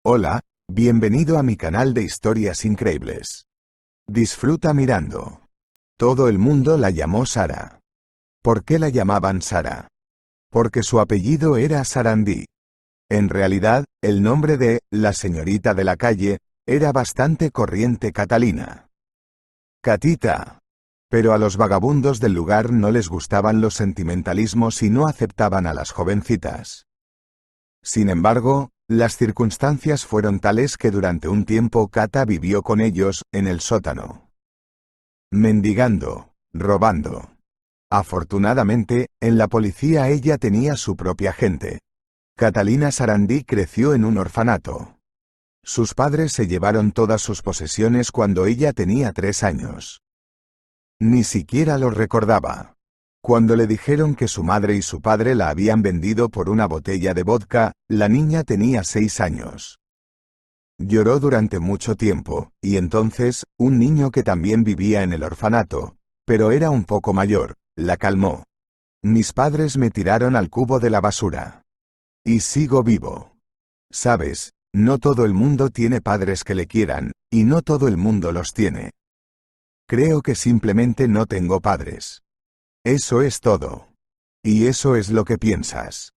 Hola, bienvenido a mi canal de historias increíbles. Disfruta mirando. Todo el mundo la llamó Sara. ¿Por qué la llamaban Sara? Porque su apellido era Sarandí. En realidad, el nombre de la señorita de la calle era bastante corriente: Catalina. Catita. Pero a los vagabundos del lugar no les gustaban los sentimentalismos y no aceptaban a las jovencitas. Sin embargo, las circunstancias fueron tales que durante un tiempo Cata vivió con ellos, en el sótano. Mendigando, robando. Afortunadamente, en la policía ella tenía su propia gente. Catalina Sarandí creció en un orfanato. Sus padres se llevaron todas sus posesiones cuando ella tenía 3 años. Ni siquiera lo recordaba. Cuando le dijeron que su madre y su padre la habían vendido por una botella de vodka, la niña tenía 6 años. Lloró durante mucho tiempo, y entonces, un niño que también vivía en el orfanato, pero era un poco mayor, la calmó. Mis padres me tiraron al cubo de la basura. Y sigo vivo. Sabes, no todo el mundo tiene padres que le quieran, y no todo el mundo los tiene. Creo que simplemente no tengo padres. Eso es todo. Y eso es lo que piensas.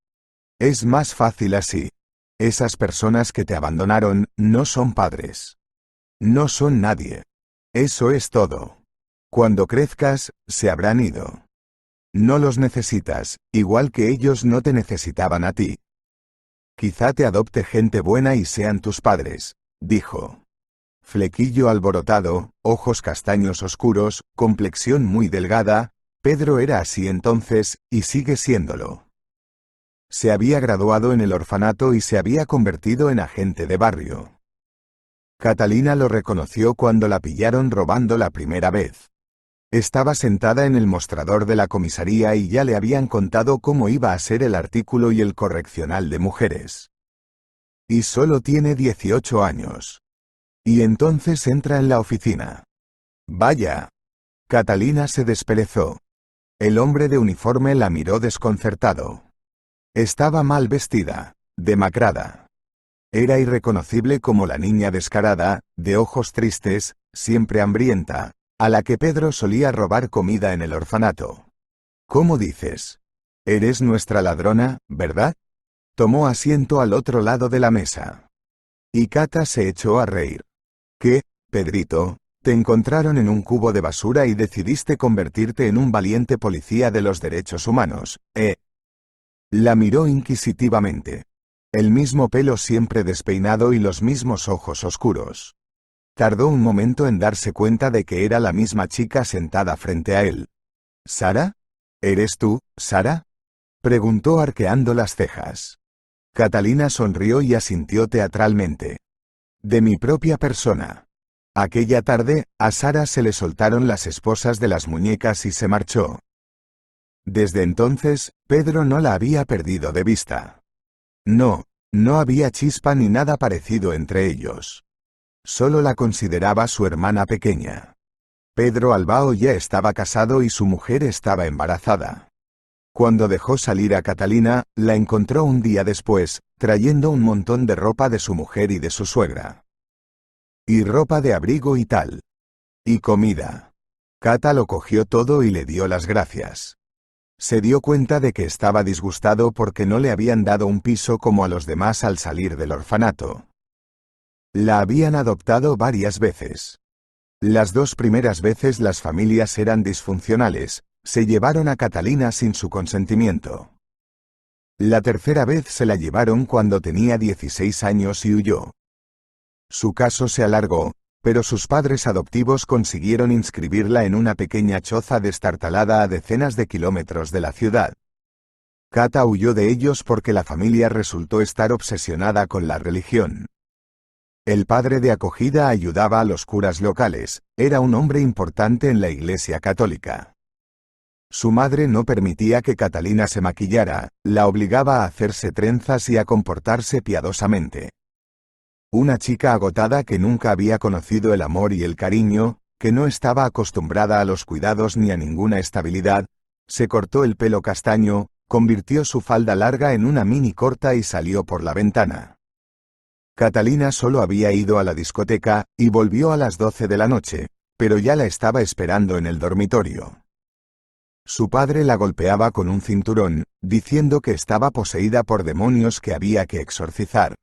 Es más fácil así. Esas personas que te abandonaron no son padres. No son nadie. Eso es todo. Cuando crezcas, se habrán ido. No los necesitas, igual que ellos no te necesitaban a ti. Quizá te adopte gente buena y sean tus padres, dijo. Flequillo alborotado, ojos castaños oscuros, complexión muy delgada. Pedro era así entonces, y sigue siéndolo. Se había graduado en el orfanato y se había convertido en agente de barrio. Catalina lo reconoció cuando la pillaron robando la primera vez. Estaba sentada en el mostrador de la comisaría y ya le habían contado cómo iba a ser el artículo y el correccional de mujeres. Y solo tiene 18 años. Y entonces entra en la oficina. Vaya. Catalina se desperezó. El hombre de uniforme la miró desconcertado. Estaba mal vestida, demacrada. Era irreconocible como la niña descarada, de ojos tristes, siempre hambrienta, a la que Pedro solía robar comida en el orfanato. ¿Cómo dices? Eres nuestra ladrona, ¿verdad? Tomó asiento al otro lado de la mesa. Y Cata se echó a reír. ¿Qué, Pedrito? Te encontraron en un cubo de basura y decidiste convertirte en un valiente policía de los derechos humanos, ¿eh? La miró inquisitivamente. El mismo pelo siempre despeinado y los mismos ojos oscuros. Tardó un momento en darse cuenta de que era la misma chica sentada frente a él. ¿Sara? ¿Eres tú, Sara? Preguntó arqueando las cejas. Catalina sonrió y asintió teatralmente. De mi propia persona. Aquella tarde, a Sara se le soltaron las esposas de las muñecas y se marchó. Desde entonces, Pedro no la había perdido de vista. No había chispa ni nada parecido entre ellos. Solo la consideraba su hermana pequeña. Pedro Albao ya estaba casado y su mujer estaba embarazada. Cuando dejó salir a Catalina, la encontró un día después, trayendo un montón de ropa de su mujer y de su suegra. Y ropa de abrigo y tal. Y comida. Cata lo cogió todo y le dio las gracias. Se dio cuenta de que estaba disgustado porque no le habían dado un piso como a los demás al salir del orfanato. La habían adoptado varias veces. Las 2 primeras veces las familias eran disfuncionales, se llevaron a Catalina sin su consentimiento. La tercera vez se la llevaron cuando tenía 16 años y huyó. Su caso se alargó, pero sus padres adoptivos consiguieron inscribirla en una pequeña choza destartalada a decenas de kilómetros de la ciudad. Cata huyó de ellos porque la familia resultó estar obsesionada con la religión. El padre de acogida ayudaba a los curas locales, era un hombre importante en la Iglesia Católica. Su madre no permitía que Catalina se maquillara, la obligaba a hacerse trenzas y a comportarse piadosamente. Una chica agotada que nunca había conocido el amor y el cariño, que no estaba acostumbrada a los cuidados ni a ninguna estabilidad, se cortó el pelo castaño, convirtió su falda larga en una mini corta y salió por la ventana. Catalina solo había ido a la discoteca, y volvió a las 12 de la noche, pero ya la estaba esperando en el dormitorio. Su padre la golpeaba con un cinturón, diciendo que estaba poseída por demonios que había que exorcizar.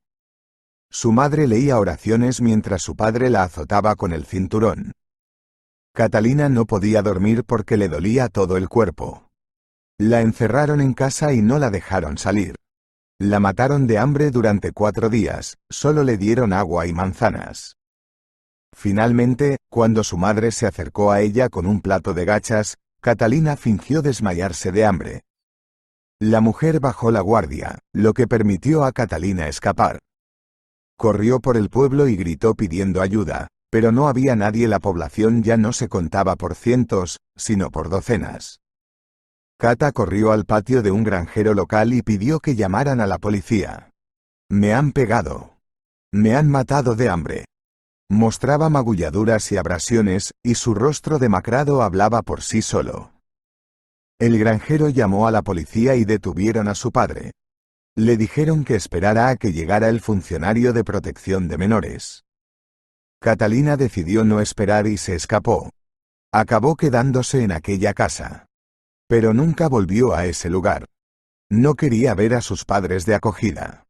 Su madre leía oraciones mientras su padre la azotaba con el cinturón. Catalina no podía dormir porque le dolía todo el cuerpo. La encerraron en casa y no la dejaron salir. La mataron de hambre durante 4 días, solo le dieron agua y manzanas. Finalmente, cuando su madre se acercó a ella con un plato de gachas, Catalina fingió desmayarse de hambre. La mujer bajó la guardia, lo que permitió a Catalina escapar. Corrió por el pueblo y gritó pidiendo ayuda, pero no había nadie. La población ya no se contaba por cientos, sino por docenas. Cata corrió al patio de un granjero local y pidió que llamaran a la policía. «Me han pegado. Me han matado de hambre». Mostraba magulladuras y abrasiones, y su rostro demacrado hablaba por sí solo. El granjero llamó a la policía y detuvieron a su padre. Le dijeron que esperara a que llegara el funcionario de protección de menores. Catalina decidió no esperar y se escapó. Acabó quedándose en aquella casa. Pero nunca volvió a ese lugar. No quería ver a sus padres de acogida.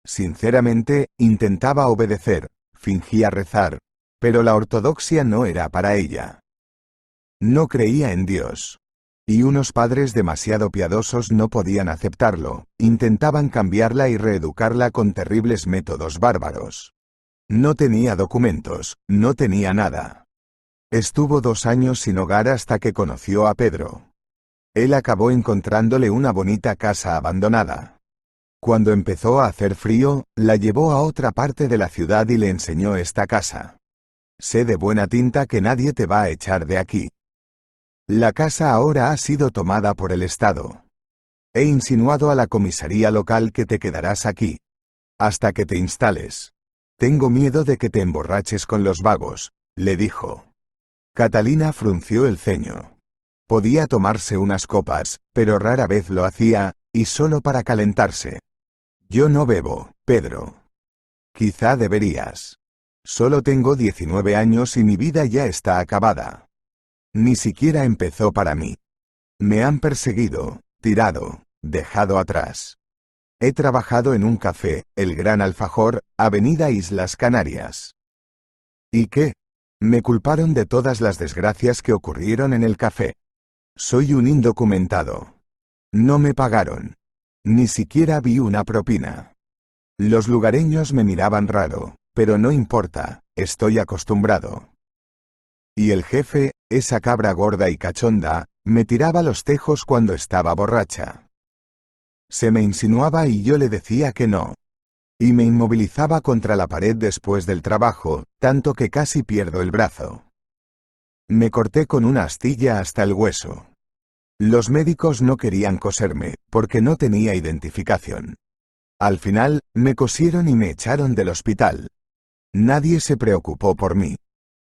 Sinceramente, intentaba obedecer, fingía rezar, pero la ortodoxia no era para ella. No creía en Dios. Y unos padres demasiado piadosos no podían aceptarlo, intentaban cambiarla y reeducarla con terribles métodos bárbaros. No tenía documentos, no tenía nada. Estuvo 2 años sin hogar hasta que conoció a Pedro. Él acabó encontrándole una bonita casa abandonada. Cuando empezó a hacer frío, la llevó a otra parte de la ciudad y le enseñó esta casa. Sé de buena tinta que nadie te va a echar de aquí. La casa ahora ha sido tomada por el Estado. He insinuado a la comisaría local que te quedarás aquí. Hasta que te instales. Tengo miedo de que te emborraches con los vagos, le dijo. Catalina frunció el ceño. Podía tomarse unas copas, pero rara vez lo hacía, y solo para calentarse. Yo no bebo, Pedro. Quizá deberías. Solo tengo 19 años y mi vida ya está acabada. Ni siquiera empezó para mí. Me han perseguido, tirado, dejado atrás. He trabajado en un café, el Gran Alfajor, Avenida Islas Canarias. ¿Y qué? Me culparon de todas las desgracias que ocurrieron en el café. Soy un indocumentado. No me pagaron. Ni siquiera vi una propina. Los lugareños me miraban raro, pero no importa, estoy acostumbrado. Y el jefe, esa cabra gorda y cachonda, me tiraba los tejos cuando estaba borracha. Se me insinuaba y yo le decía que no. Y me inmovilizaba contra la pared después del trabajo, tanto que casi pierdo el brazo. Me corté con una astilla hasta el hueso. Los médicos no querían coserme, porque no tenía identificación. Al final, me cosieron y me echaron del hospital. Nadie se preocupó por mí.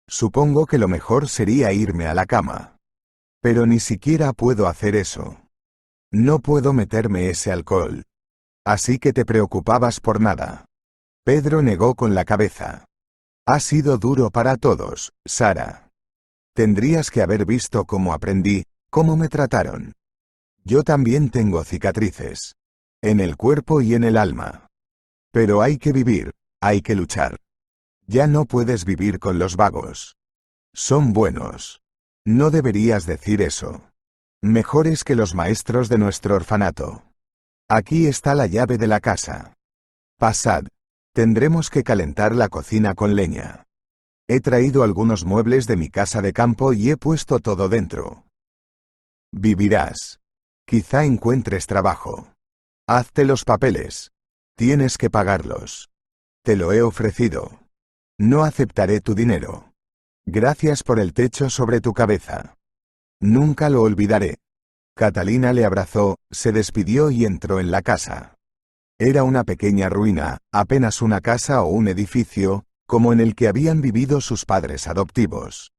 Supongo que lo mejor sería irme a la cama. Pero ni siquiera puedo hacer eso. No puedo meterme ese alcohol. Así que te preocupabas por nada. Pedro negó con la cabeza. Ha sido duro para todos, Sara. Tendrías que haber visto cómo aprendí, cómo me trataron. Yo también tengo cicatrices. En el cuerpo y en el alma. Pero hay que vivir, hay que luchar. Ya no puedes vivir con los vagos. Son buenos. No deberías decir eso. Mejores que los maestros de nuestro orfanato. Aquí está la llave de la casa. Pasad. Tendremos que calentar la cocina con leña. He traído algunos muebles de mi casa de campo y he puesto todo dentro. Vivirás. Quizá encuentres trabajo. Hazte los papeles. Tienes que pagarlos. Te lo he ofrecido. No aceptaré tu dinero. Gracias por el techo sobre tu cabeza. Nunca lo olvidaré. Catalina le abrazó, se despidió y entró en la casa. Era una pequeña ruina, apenas una casa o un edificio, como en el que habían vivido sus padres adoptivos.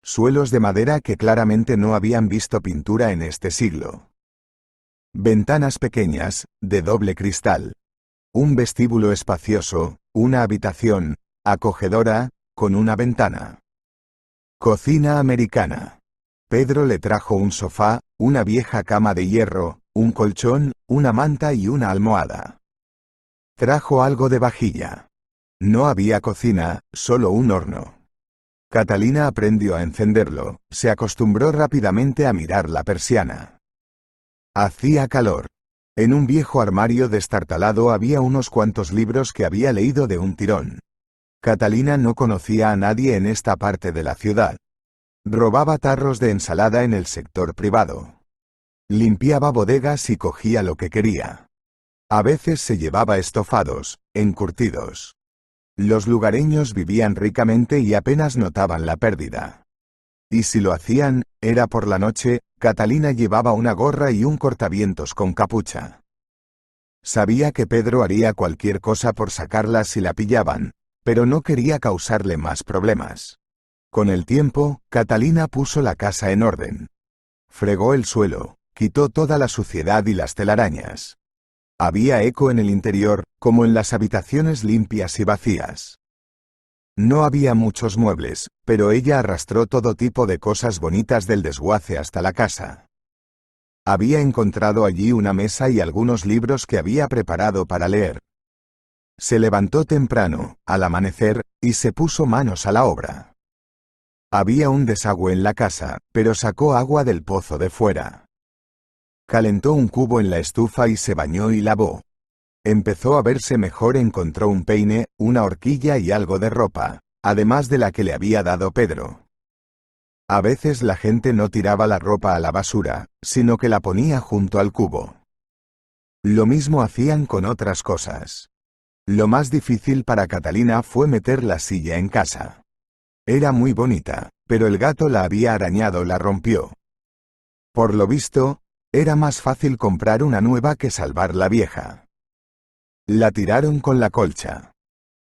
Suelos de madera que claramente no habían visto pintura en este siglo. Ventanas pequeñas, de doble cristal. Un vestíbulo espacioso, una habitación, acogedora, con una ventana. Cocina americana. Pedro le trajo un sofá, una vieja cama de hierro, un colchón, una manta y una almohada. Trajo algo de vajilla. No había cocina, solo un horno. Catalina aprendió a encenderlo, se acostumbró rápidamente a mirar la persiana. Hacía calor. En un viejo armario destartalado había unos cuantos libros que había leído de un tirón. Catalina no conocía a nadie en esta parte de la ciudad. Robaba tarros de ensalada en el sector privado. Limpiaba bodegas y cogía lo que quería. A veces se llevaba estofados, encurtidos. Los lugareños vivían ricamente y apenas notaban la pérdida. Y si lo hacían, era por la noche. Catalina llevaba una gorra y un cortavientos con capucha. Sabía que Pedro haría cualquier cosa por sacarla si la pillaban, pero no quería causarle más problemas. Con el tiempo, Catalina puso la casa en orden. Fregó el suelo, quitó toda la suciedad y las telarañas. Había eco en el interior, como en las habitaciones limpias y vacías. No había muchos muebles, pero ella arrastró todo tipo de cosas bonitas del desguace hasta la casa. Había encontrado allí una mesa y algunos libros que había preparado para leer. Se levantó temprano, al amanecer, y se puso manos a la obra. Había un desagüe en la casa, pero sacó agua del pozo de fuera. Calentó un cubo en la estufa y se bañó y lavó. Empezó a verse mejor, encontró un peine, una horquilla y algo de ropa, además de la que le había dado Pedro. A veces la gente no tiraba la ropa a la basura, sino que la ponía junto al cubo. Lo mismo hacían con otras cosas. Lo más difícil para Catalina fue meter la silla en casa. Era muy bonita, pero el gato la había arañado, la rompió. Por lo visto, era más fácil comprar una nueva que salvar la vieja. La tiraron con la colcha.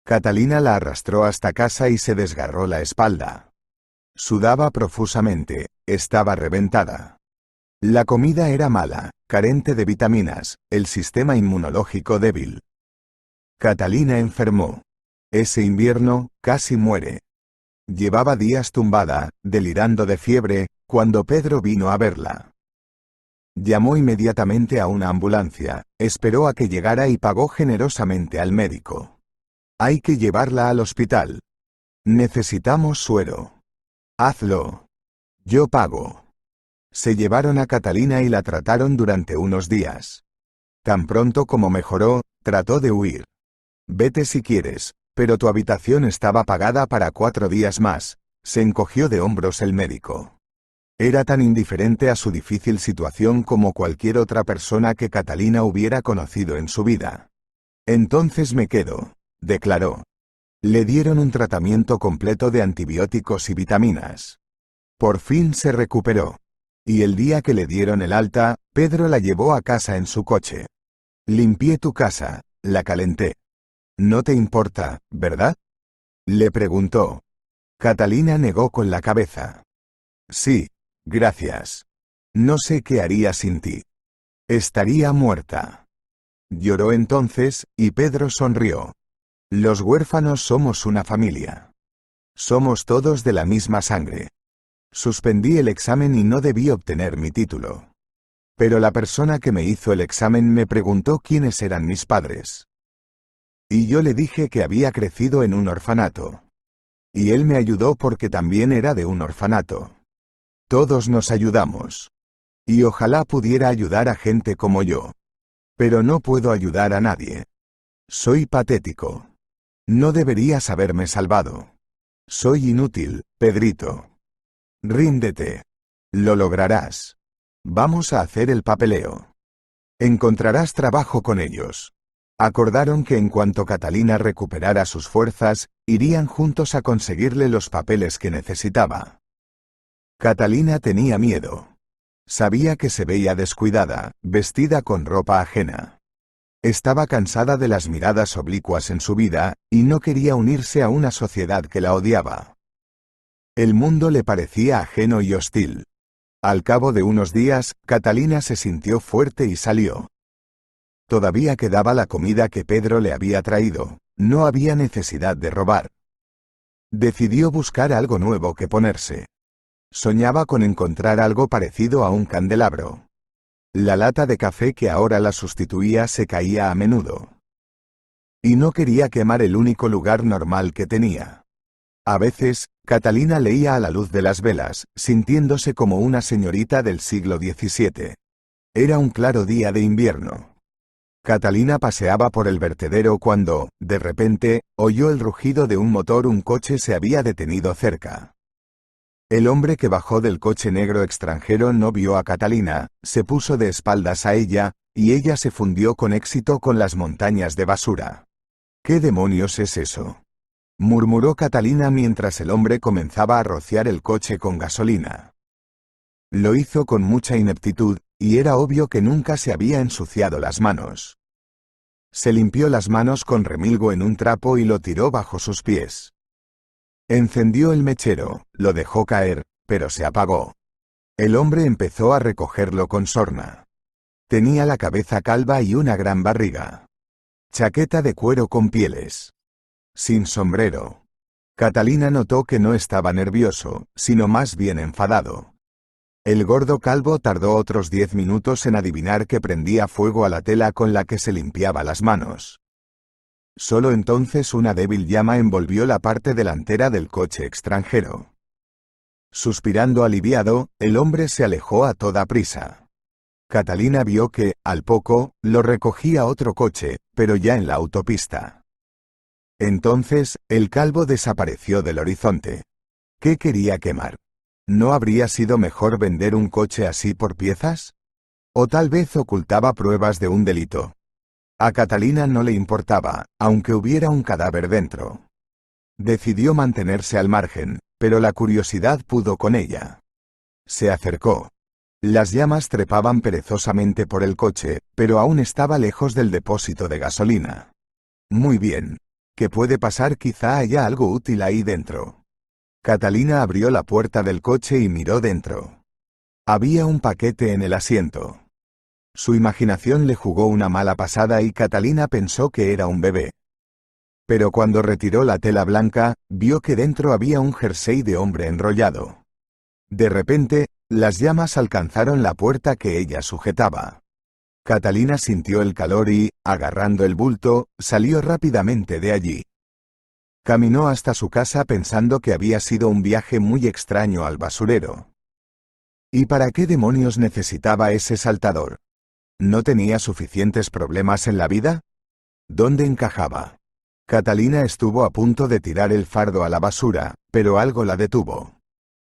Catalina la arrastró hasta casa y se desgarró la espalda. Sudaba profusamente, estaba reventada. La comida era mala, carente de vitaminas, el sistema inmunológico débil. Catalina enfermó. Ese invierno, casi muere. Llevaba días tumbada, delirando de fiebre, cuando Pedro vino a verla. Llamó inmediatamente a una ambulancia, esperó a que llegara y pagó generosamente al médico. Hay que llevarla al hospital. Necesitamos suero. Hazlo. Yo pago. Se llevaron a Catalina y la trataron durante unos días. Tan pronto como mejoró, trató de huir. Vete si quieres, pero tu habitación estaba pagada para 4 días más. Se encogió de hombros el médico. Era tan indiferente a su difícil situación como cualquier otra persona que Catalina hubiera conocido en su vida. Entonces me quedo, declaró. Le dieron un tratamiento completo de antibióticos y vitaminas. Por fin se recuperó. Y el día que le dieron el alta, Pedro la llevó a casa en su coche. Limpié tu casa, la calenté. No te importa, ¿verdad? Le preguntó. Catalina negó con la cabeza. Sí, gracias. No sé qué haría sin ti. Estaría muerta. Lloró entonces, y Pedro sonrió. Los huérfanos somos una familia. Somos todos de la misma sangre. Suspendí el examen y no debí obtener mi título. Pero la persona que me hizo el examen me preguntó quiénes eran mis padres. Y yo le dije que había crecido en un orfanato. Y él me ayudó porque también era de un orfanato. Todos nos ayudamos. Y ojalá pudiera ayudar a gente como yo. Pero no puedo ayudar a nadie. Soy patético. No deberías haberme salvado. Soy inútil, Pedrito. Ríndete. Lo lograrás. Vamos a hacer el papeleo. Encontrarás trabajo con ellos. Acordaron que en cuanto Catalina recuperara sus fuerzas, irían juntos a conseguirle los papeles que necesitaba. Catalina tenía miedo. Sabía que se veía descuidada, vestida con ropa ajena. Estaba cansada de las miradas oblicuas en su vida, y no quería unirse a una sociedad que la odiaba. El mundo le parecía ajeno y hostil. Al cabo de unos días, Catalina se sintió fuerte y salió. Todavía quedaba la comida que Pedro le había traído. No había necesidad de robar. Decidió buscar algo nuevo que ponerse. Soñaba con encontrar algo parecido a un candelabro. La lata de café que ahora la sustituía se caía a menudo. Y no quería quemar el único lugar normal que tenía. A veces, Catalina leía a la luz de las velas, sintiéndose como una señorita del siglo XVII. Era un claro día de invierno. Catalina paseaba por el vertedero cuando, de repente, oyó el rugido de un motor. Un coche se había detenido cerca. El hombre que bajó del coche negro extranjero no vio a Catalina, se puso de espaldas a ella, y ella se fundió con éxito con las montañas de basura. ¿Qué demonios es eso?, murmuró Catalina mientras el hombre comenzaba a rociar el coche con gasolina. Lo hizo con mucha ineptitud, y era obvio que nunca se había ensuciado las manos. Se limpió las manos con remilgo en un trapo y lo tiró bajo sus pies. Encendió el mechero, lo dejó caer, pero se apagó. El hombre empezó a recogerlo con sorna. Tenía la cabeza calva y una gran barriga. Chaqueta de cuero con pieles. Sin sombrero. Catalina notó que no estaba nervioso, sino más bien enfadado. El gordo calvo tardó otros 10 minutos en adivinar que prendía fuego a la tela con la que se limpiaba las manos. Solo entonces una débil llama envolvió la parte delantera del coche extranjero. Suspirando aliviado, el hombre se alejó a toda prisa. Catalina vio que, al poco, lo recogía otro coche, pero ya en la autopista. Entonces, el calvo desapareció del horizonte. ¿Qué quería quemar? ¿No habría sido mejor vender un coche así por piezas? O tal vez ocultaba pruebas de un delito. A Catalina no le importaba, aunque hubiera un cadáver dentro. Decidió mantenerse al margen, pero la curiosidad pudo con ella. Se acercó. Las llamas trepaban perezosamente por el coche, pero aún estaba lejos del depósito de gasolina. Muy bien. ¿Qué puede pasar? Quizá haya algo útil ahí dentro. Catalina abrió la puerta del coche y miró dentro. Había un paquete en el asiento. Su imaginación le jugó una mala pasada y Catalina pensó que era un bebé. Pero cuando retiró la tela blanca, vio que dentro había un jersey de hombre enrollado. De repente, las llamas alcanzaron la puerta que ella sujetaba. Catalina sintió el calor y, agarrando el bulto, salió rápidamente de allí. Caminó hasta su casa pensando que había sido un viaje muy extraño al basurero. ¿Y para qué demonios necesitaba ese saltador? ¿No tenía suficientes problemas en la vida? ¿Dónde encajaba? Catalina estuvo a punto de tirar el fardo a la basura, pero algo la detuvo.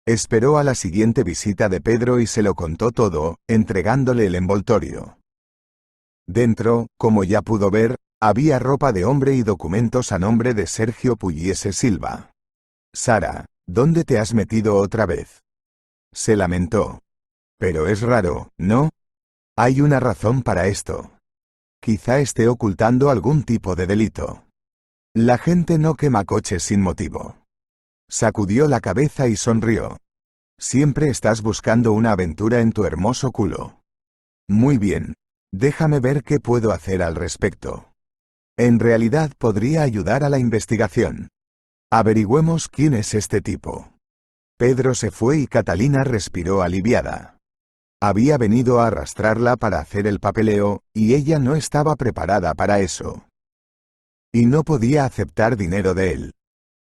Esperó a la siguiente visita de Pedro y se lo contó todo, entregándole el envoltorio. Dentro, como ya pudo ver, había ropa de hombre y documentos a nombre de Sergio Pugliese Silva. Sara, ¿dónde te has metido otra vez? Se lamentó. Pero es raro, ¿no? Hay una razón para esto. Quizá esté ocultando algún tipo de delito. La gente no quema coches sin motivo. Sacudió la cabeza y sonrió. Siempre estás buscando una aventura en tu hermoso culo. Muy bien. Déjame ver qué puedo hacer al respecto. En realidad podría ayudar a la investigación. Averigüemos quién es este tipo. Pedro se fue y Catalina respiró aliviada. Había venido a arrastrarla para hacer el papeleo, y ella no estaba preparada para eso. Y no podía aceptar dinero de él.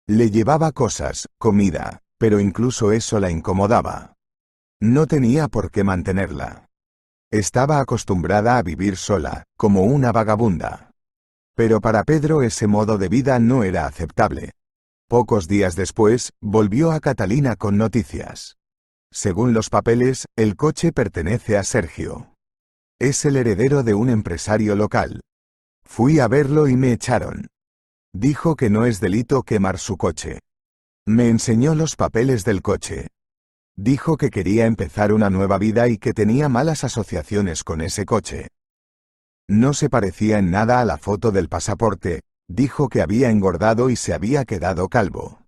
Le llevaba cosas, comida, pero incluso eso la incomodaba. No tenía por qué mantenerla. Estaba acostumbrada a vivir sola, como una vagabunda. Pero para Pedro ese modo de vida no era aceptable. Pocos días después, volvió a Catalina con noticias. Según los papeles, el coche pertenece a Sergio. Es el heredero de un empresario local. Fui a verlo y me echaron. Dijo que no es delito quemar su coche. Me enseñó los papeles del coche. Dijo que quería empezar una nueva vida y que tenía malas asociaciones con ese coche. No se parecía en nada a la foto del pasaporte, dijo que había engordado y se había quedado calvo.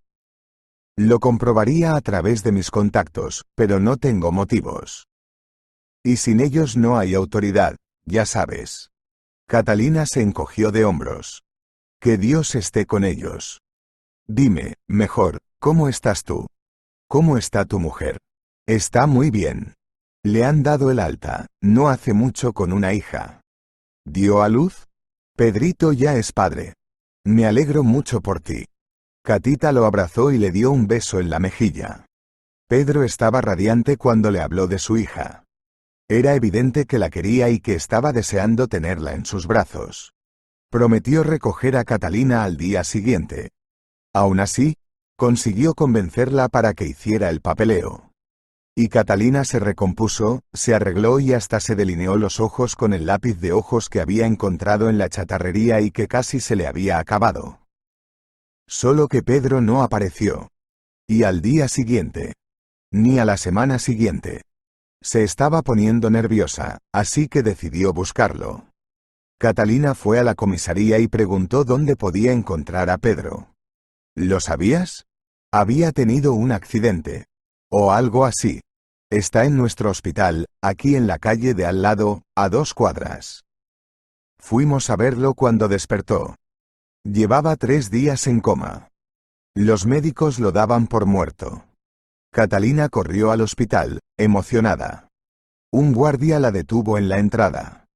Lo comprobaría a través de mis contactos, pero no tengo motivos. Y sin ellos no hay autoridad, ya sabes. Catalina se encogió de hombros. Que Dios esté con ellos. Dime, mejor, ¿cómo estás tú? ¿Cómo está tu mujer? Está muy bien. Le han dado el alta, no hace mucho con una hija. ¿Dio a luz? Pedrito ya es padre. Me alegro mucho por ti. Catita lo abrazó y le dio un beso en la mejilla. Pedro estaba radiante cuando le habló de su hija. Era evidente que la quería y que estaba deseando tenerla en sus brazos. Prometió recoger a Catalina al día siguiente. Aún así, consiguió convencerla para que hiciera el papeleo. Y Catalina se recompuso, se arregló y hasta se delineó los ojos con el lápiz de ojos que había encontrado en la chatarrería y que casi se le había acabado. Solo que Pedro no apareció. Y al día siguiente. Ni a la semana siguiente. Se estaba poniendo nerviosa, así que decidió buscarlo. Catalina fue a la comisaría y preguntó dónde podía encontrar a Pedro. ¿Lo sabías? Había tenido un accidente. O algo así. Está en nuestro hospital, aquí en la calle de al lado, a 2 cuadras. Fuimos a verlo cuando despertó. Llevaba 3 días en coma. Los médicos lo daban por muerto. Catalina corrió al hospital, emocionada. Un guardia la detuvo en la entrada.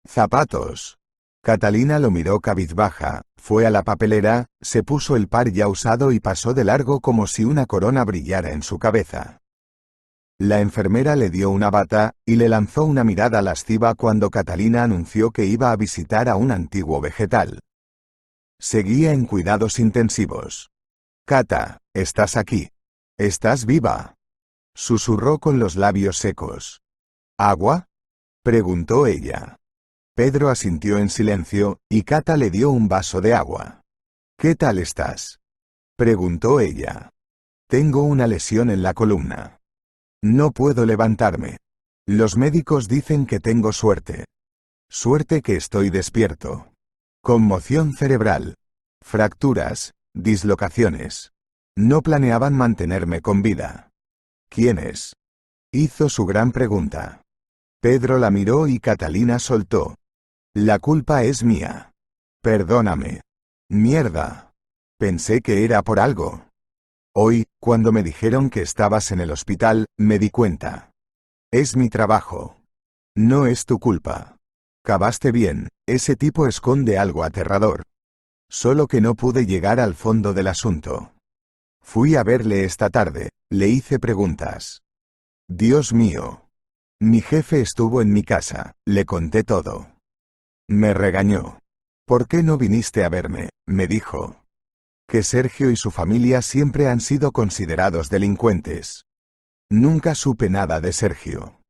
¡Zapatos! Catalina lo miró cabizbaja, fue a la papelera, se puso el par ya usado y pasó de largo como si una corona brillara en su cabeza. La enfermera le dio una bata, y le lanzó una mirada lasciva cuando Catalina anunció que iba a visitar a un antiguo vegetal. Seguía en cuidados intensivos. Cata, estás aquí. ¿Estás viva? Susurró con los labios secos. ¿Agua? Preguntó ella. Pedro asintió en silencio, y Cata le dio un vaso de agua. ¿Qué tal estás? Preguntó ella. Tengo una lesión en la columna. No puedo levantarme. Los médicos dicen que tengo suerte. Suerte que estoy despierto. Conmoción cerebral. Fracturas, dislocaciones. No planeaban mantenerme con vida. ¿Quién es? Hizo su gran pregunta. Pedro la miró y Catalina soltó. La culpa es mía. Perdóname. Mierda. Pensé que era por algo. Hoy, cuando me dijeron que estabas en el hospital, me di cuenta. Es mi trabajo. No es tu culpa. Cavaste bien, ese tipo esconde algo aterrador. Solo que no pude llegar al fondo del asunto. Fui a verle esta tarde, le hice preguntas. Dios mío. Mi jefe estuvo en mi casa, le conté todo. Me regañó. ¿Por qué no viniste a verme?, me dijo. Que Sergio y su familia siempre han sido considerados delincuentes. Nunca supe nada de Sergio.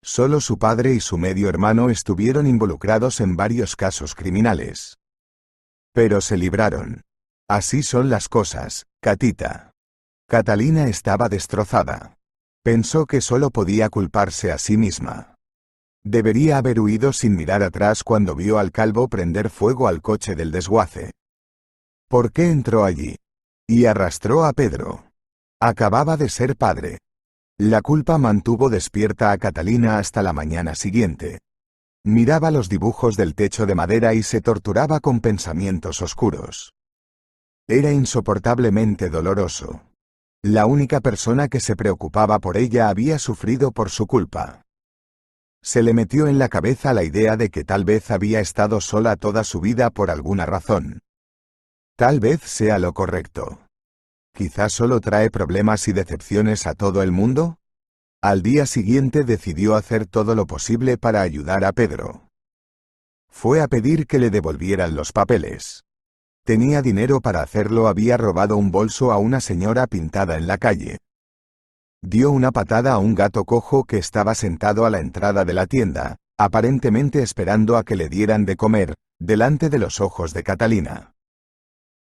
Solo su padre y su medio hermano estuvieron involucrados en varios casos criminales. Pero se libraron. Así son las cosas, Catita. Catalina estaba destrozada. Pensó que solo podía culparse a sí misma. Debería haber huido sin mirar atrás cuando vio al calvo prender fuego al coche del desguace. ¿Por qué entró allí? Y arrastró a Pedro. Acababa de ser padre. La culpa mantuvo despierta a Catalina hasta la mañana siguiente. Miraba los dibujos del techo de madera y se torturaba con pensamientos oscuros. Era insoportablemente doloroso. La única persona que se preocupaba por ella había sufrido por su culpa. Se le metió en la cabeza la idea de que tal vez había estado sola toda su vida por alguna razón. Tal vez sea lo correcto. Quizás solo trae problemas y decepciones a todo el mundo. Al día siguiente decidió hacer todo lo posible para ayudar a Pedro. Fue a pedir que le devolvieran los papeles. Tenía dinero para hacerlo, había robado un bolso a una señora pintada en la calle. Dio una patada a un gato cojo que estaba sentado a la entrada de la tienda, aparentemente esperando a que le dieran de comer, delante de los ojos de Catalina.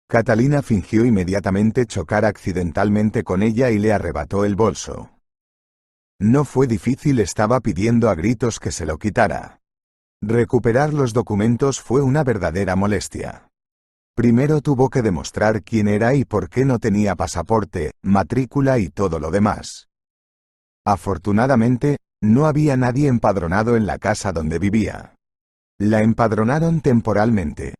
Catalina fingió inmediatamente chocar accidentalmente con ella y le arrebató el bolso. No fue difícil, estaba pidiendo a gritos que se lo quitara. Recuperar los documentos fue una verdadera molestia. Primero tuvo que demostrar quién era y por qué no tenía pasaporte, matrícula y todo lo demás. Afortunadamente, no había nadie empadronado en la casa donde vivía. La empadronaron temporalmente.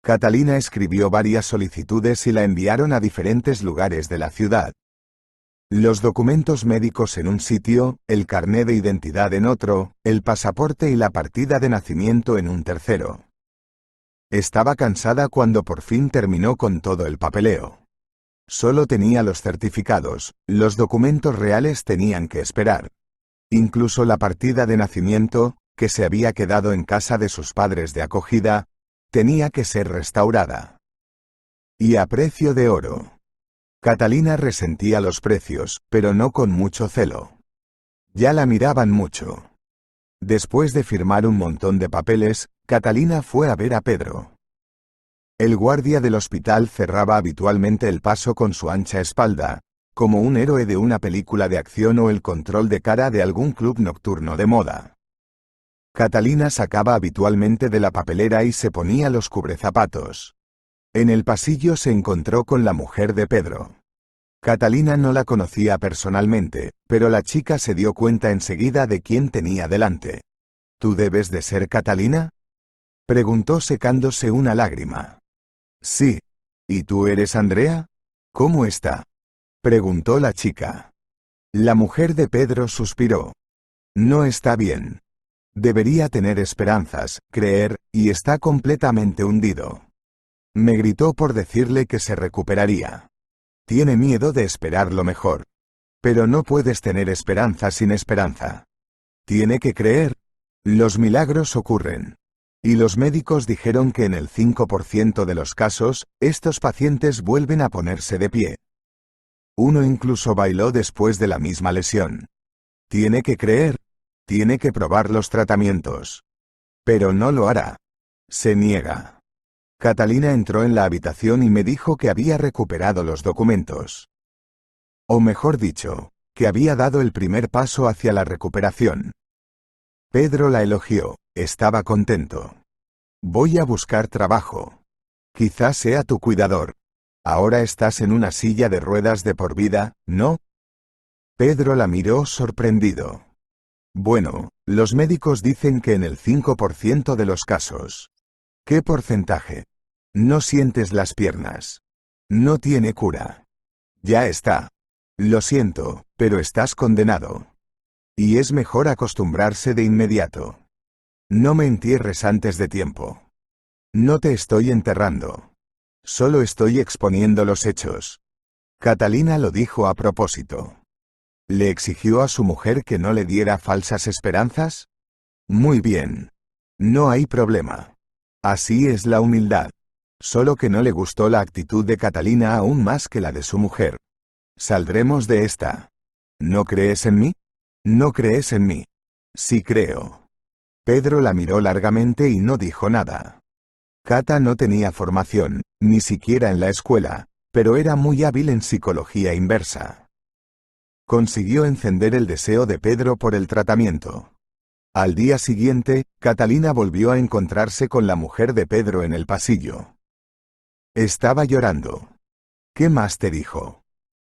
Catalina escribió varias solicitudes y la enviaron a diferentes lugares de la ciudad. Los documentos médicos en un sitio, el carné de identidad en otro, el pasaporte y la partida de nacimiento en un tercero. Estaba cansada cuando por fin terminó con todo el papeleo. Solo tenía los certificados, los documentos reales tenían que esperar. Incluso la partida de nacimiento, que se había quedado en casa de sus padres de acogida, tenía que ser restaurada. Y a precio de oro. Catalina resentía los precios, pero no con mucho celo. Ya la miraban mucho. Después de firmar un montón de papeles, Catalina fue a ver a Pedro. El guardia del hospital cerraba habitualmente el paso con su ancha espalda, como un héroe de una película de acción o el control de cara de algún club nocturno de moda. Catalina sacaba habitualmente de la papelera y se ponía los cubrezapatos. En el pasillo se encontró con la mujer de Pedro. Catalina no la conocía personalmente, pero la chica se dio cuenta enseguida de quién tenía delante. ¿Tú debes de ser Catalina?, preguntó secándose una lágrima. Sí. ¿Y tú eres Andrea? ¿Cómo está?, preguntó la chica. La mujer de Pedro suspiró. No está bien. Debería tener esperanzas, creer, y está completamente hundido. Me gritó por decirle que se recuperaría. Tiene miedo de esperar lo mejor. Pero no puedes tener esperanza sin esperanza. Tiene que creer. Los milagros ocurren. Y los médicos dijeron que en el 5% de los casos, estos pacientes vuelven a ponerse de pie. Uno incluso bailó después de la misma lesión. Tiene que creer. Tiene que probar los tratamientos. Pero no lo hará. Se niega. Catalina entró en la habitación y me dijo que había recuperado los documentos. O mejor dicho, que había dado el primer paso hacia la recuperación. Pedro la elogió, estaba contento. Voy a buscar trabajo. Quizás sea tu cuidador. Ahora estás en una silla de ruedas de por vida, ¿no? Pedro la miró sorprendido. Bueno, los médicos dicen que en el 5% de los casos. ¿Qué porcentaje? No sientes las piernas. No tiene cura. Ya está. Lo siento, pero estás condenado. Y es mejor acostumbrarse de inmediato. No me entierres antes de tiempo. No te estoy enterrando. Solo estoy exponiendo los hechos. Catalina lo dijo a propósito. ¿Le exigió a su mujer que no le diera falsas esperanzas? Muy bien. No hay problema. Así es la humildad. Solo que no le gustó la actitud de Catalina aún más que la de su mujer. Saldremos de esta. ¿No crees en mí? No crees en mí. Sí creo. Pedro la miró largamente y no dijo nada. Cata no tenía formación, ni siquiera en la escuela, pero era muy hábil en psicología inversa. Consiguió encender el deseo de Pedro por el tratamiento. Al día siguiente, Catalina volvió a encontrarse con la mujer de Pedro en el pasillo. Estaba llorando. ¿Qué más te dijo?,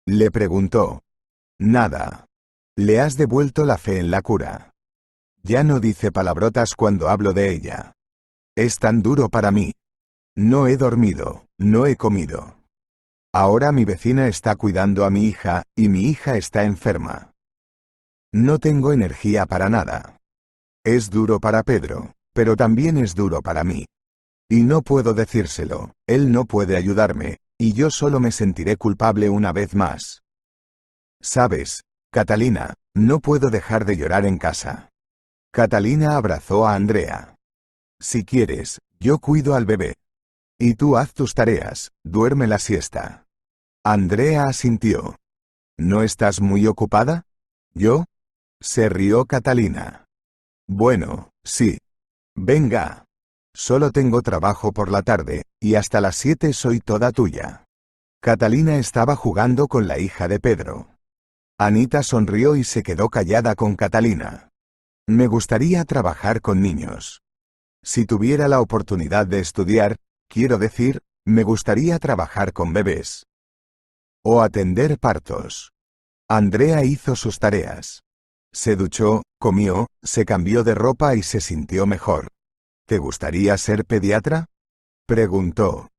le preguntó. Nada. Le has devuelto la fe en la cura. Ya no dice palabrotas cuando hablo de ella. Es tan duro para mí. No he dormido, no he comido. Ahora mi vecina está cuidando a mi hija, y mi hija está enferma. No tengo energía para nada. Es duro para Pedro, pero también es duro para mí. Y no puedo decírselo, él no puede ayudarme, y yo solo me sentiré culpable una vez más. ¿Sabes, Catalina? No puedo dejar de llorar en casa. Catalina abrazó a Andrea. Si quieres, yo cuido al bebé. Y tú haz tus tareas, duerme la siesta. Andrea asintió. ¿No estás muy ocupada? ¿Yo? Se rió Catalina. Bueno, sí. Venga. Solo tengo trabajo por la tarde, y hasta las 7 soy toda tuya. Catalina estaba jugando con la hija de Pedro. Anita sonrió y se quedó callada con Catalina. Me gustaría trabajar con niños. Si tuviera la oportunidad de estudiar, quiero decir, me gustaría trabajar con bebés. O atender partos. Andrea hizo sus tareas. Se duchó, comió, se cambió de ropa y se sintió mejor. ¿Te gustaría ser pediatra? Preguntó.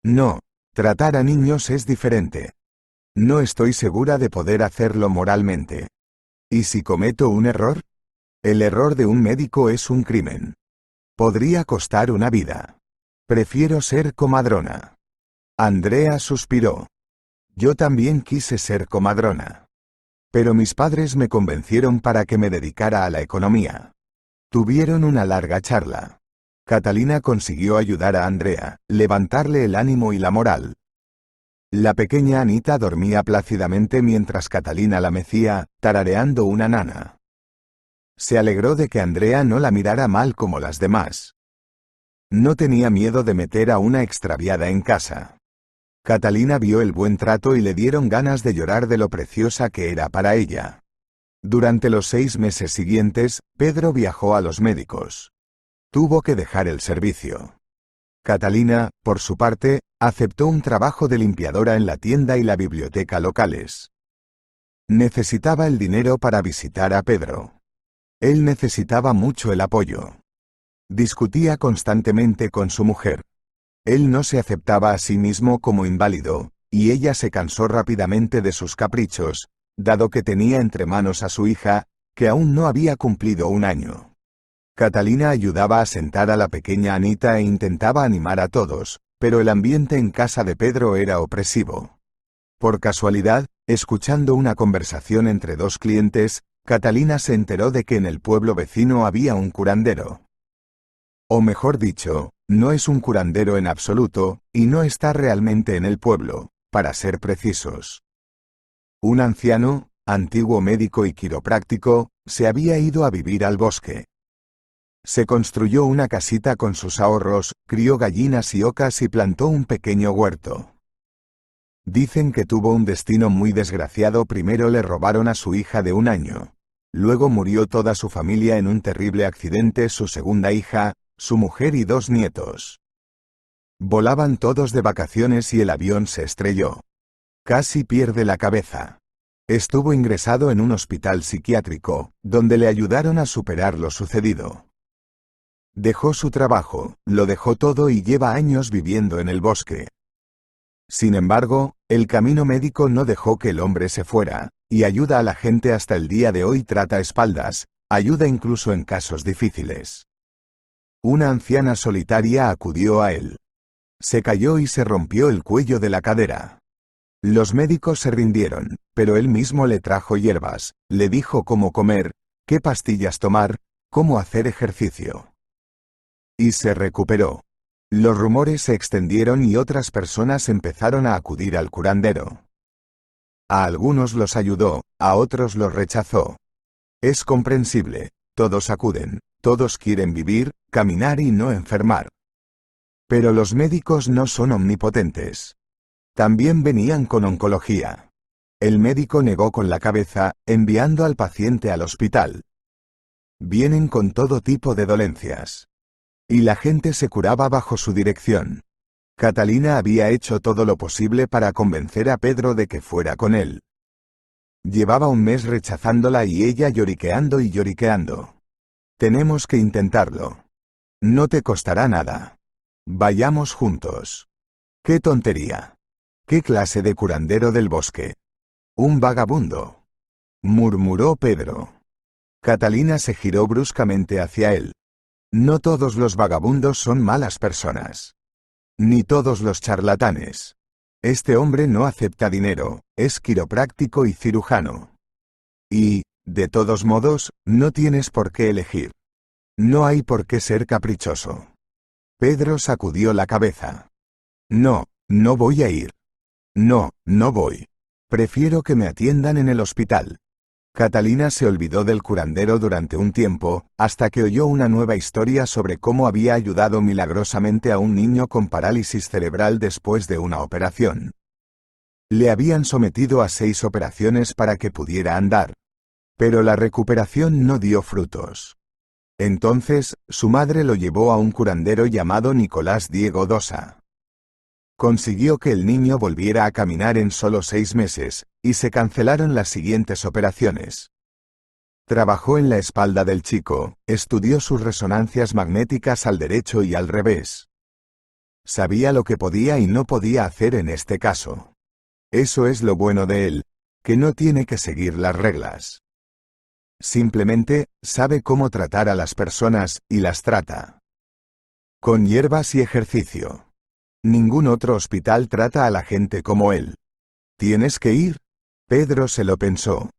No, tratar a niños es diferente. No estoy segura de poder hacerlo moralmente. ¿Y si cometo un error? El error de un médico es un crimen. Podría costar una vida. Prefiero ser comadrona. Andrea suspiró. Yo también quise ser comadrona. Pero mis padres me convencieron para que me dedicara a la economía. Tuvieron una larga charla. Catalina consiguió ayudar a Andrea, levantarle el ánimo y la moral. La pequeña Anita dormía plácidamente mientras Catalina la mecía, tarareando una nana. Se alegró de que Andrea no la mirara mal como las demás. No tenía miedo de meter a una extraviada en casa. Catalina vio el buen trato y le dieron ganas de llorar de lo preciosa que era para ella. Durante los 6 meses siguientes, Pedro viajó a los médicos. Tuvo que dejar el servicio. Catalina, por su parte, aceptó un trabajo de limpiadora en la tienda y la biblioteca locales. Necesitaba el dinero para visitar a Pedro. Él necesitaba mucho el apoyo. Discutía constantemente con su mujer. Él no se aceptaba a sí mismo como inválido, y ella se cansó rápidamente de sus caprichos, dado que tenía entre manos a su hija, que aún no había cumplido 1 año. Catalina ayudaba a sentar a la pequeña Anita e intentaba animar a todos, pero el ambiente en casa de Pedro era opresivo. Por casualidad, escuchando una conversación entre 2 clientes, Catalina se enteró de que en el pueblo vecino había un curandero. O mejor dicho, no es un curandero en absoluto, y no está realmente en el pueblo, para ser precisos. Un anciano, antiguo médico y quiropráctico, se había ido a vivir al bosque. Se construyó una casita con sus ahorros, crió gallinas y ocas y plantó un pequeño huerto. Dicen que tuvo un destino muy desgraciado. Primero le robaron a su hija de 1 año. Luego murió toda su familia en un terrible accidente, su segunda hija, su mujer y 2 nietos. Volaban todos de vacaciones y el avión se estrelló. Casi pierde la cabeza. Estuvo ingresado en un hospital psiquiátrico, donde le ayudaron a superar lo sucedido. Dejó su trabajo, lo dejó todo y lleva años viviendo en el bosque. Sin embargo, el camino médico no dejó que el hombre se fuera, y ayuda a la gente hasta el día de hoy. Trata espaldas, ayuda incluso en casos difíciles. Una anciana solitaria acudió a él. Se cayó y se rompió el cuello de la cadera. Los médicos se rindieron, pero él mismo le trajo hierbas, le dijo cómo comer, qué pastillas tomar, cómo hacer ejercicio. Y se recuperó. Los rumores se extendieron y otras personas empezaron a acudir al curandero. A algunos los ayudó, a otros los rechazó. Es comprensible, todos acuden, todos quieren vivir, caminar y no enfermar. Pero los médicos no son omnipotentes. También venían con oncología. El médico negó con la cabeza, enviando al paciente al hospital. Vienen con todo tipo de dolencias. Y la gente se curaba bajo su dirección. Catalina había hecho todo lo posible para convencer a Pedro de que fuera con él. Llevaba 1 mes rechazándola y ella lloriqueando y lloriqueando. Tenemos que intentarlo. No te costará nada. Vayamos juntos. ¡Qué tontería! ¿Qué clase de curandero del bosque? Un vagabundo. Murmuró Pedro. Catalina se giró bruscamente hacia él. No todos los vagabundos son malas personas. Ni todos los charlatanes. Este hombre no acepta dinero, es quiropráctico y cirujano. Y, de todos modos, no tienes por qué elegir. No hay por qué ser caprichoso. Pedro sacudió la cabeza. No, no voy a ir. No, no voy. Prefiero que me atiendan en el hospital. Catalina se olvidó del curandero durante un tiempo, hasta que oyó una nueva historia sobre cómo había ayudado milagrosamente a un niño con parálisis cerebral después de una operación. Le habían sometido a 6 operaciones para que pudiera andar. Pero la recuperación no dio frutos. Entonces, su madre lo llevó a un curandero llamado Nicolás Diego Dosa. Consiguió que el niño volviera a caminar en solo 6 meses, y se cancelaron las siguientes operaciones. Trabajó en la espalda del chico, estudió sus resonancias magnéticas al derecho y al revés. Sabía lo que podía y no podía hacer en este caso. Eso es lo bueno de él, que no tiene que seguir las reglas. Simplemente, sabe cómo tratar a las personas, y las trata. Con hierbas y ejercicio. Ningún otro hospital trata a la gente como él. ¿Tienes que ir? Pedro se lo pensó.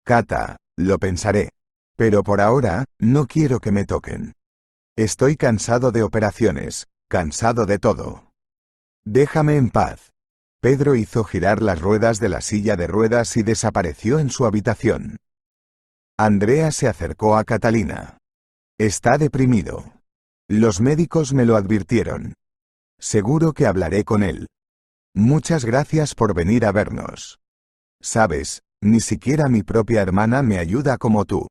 Cata, lo pensaré. Pero por ahora, no quiero que me toquen. Estoy cansado de operaciones, cansado de todo. Déjame en paz. Pedro hizo girar las ruedas de la silla de ruedas y desapareció en su habitación. Andrea se acercó a Catalina. Está deprimido. Los médicos me lo advirtieron. Seguro que hablaré con él. Muchas gracias por venir a vernos. Sabes, ni siquiera mi propia hermana me ayuda como tú.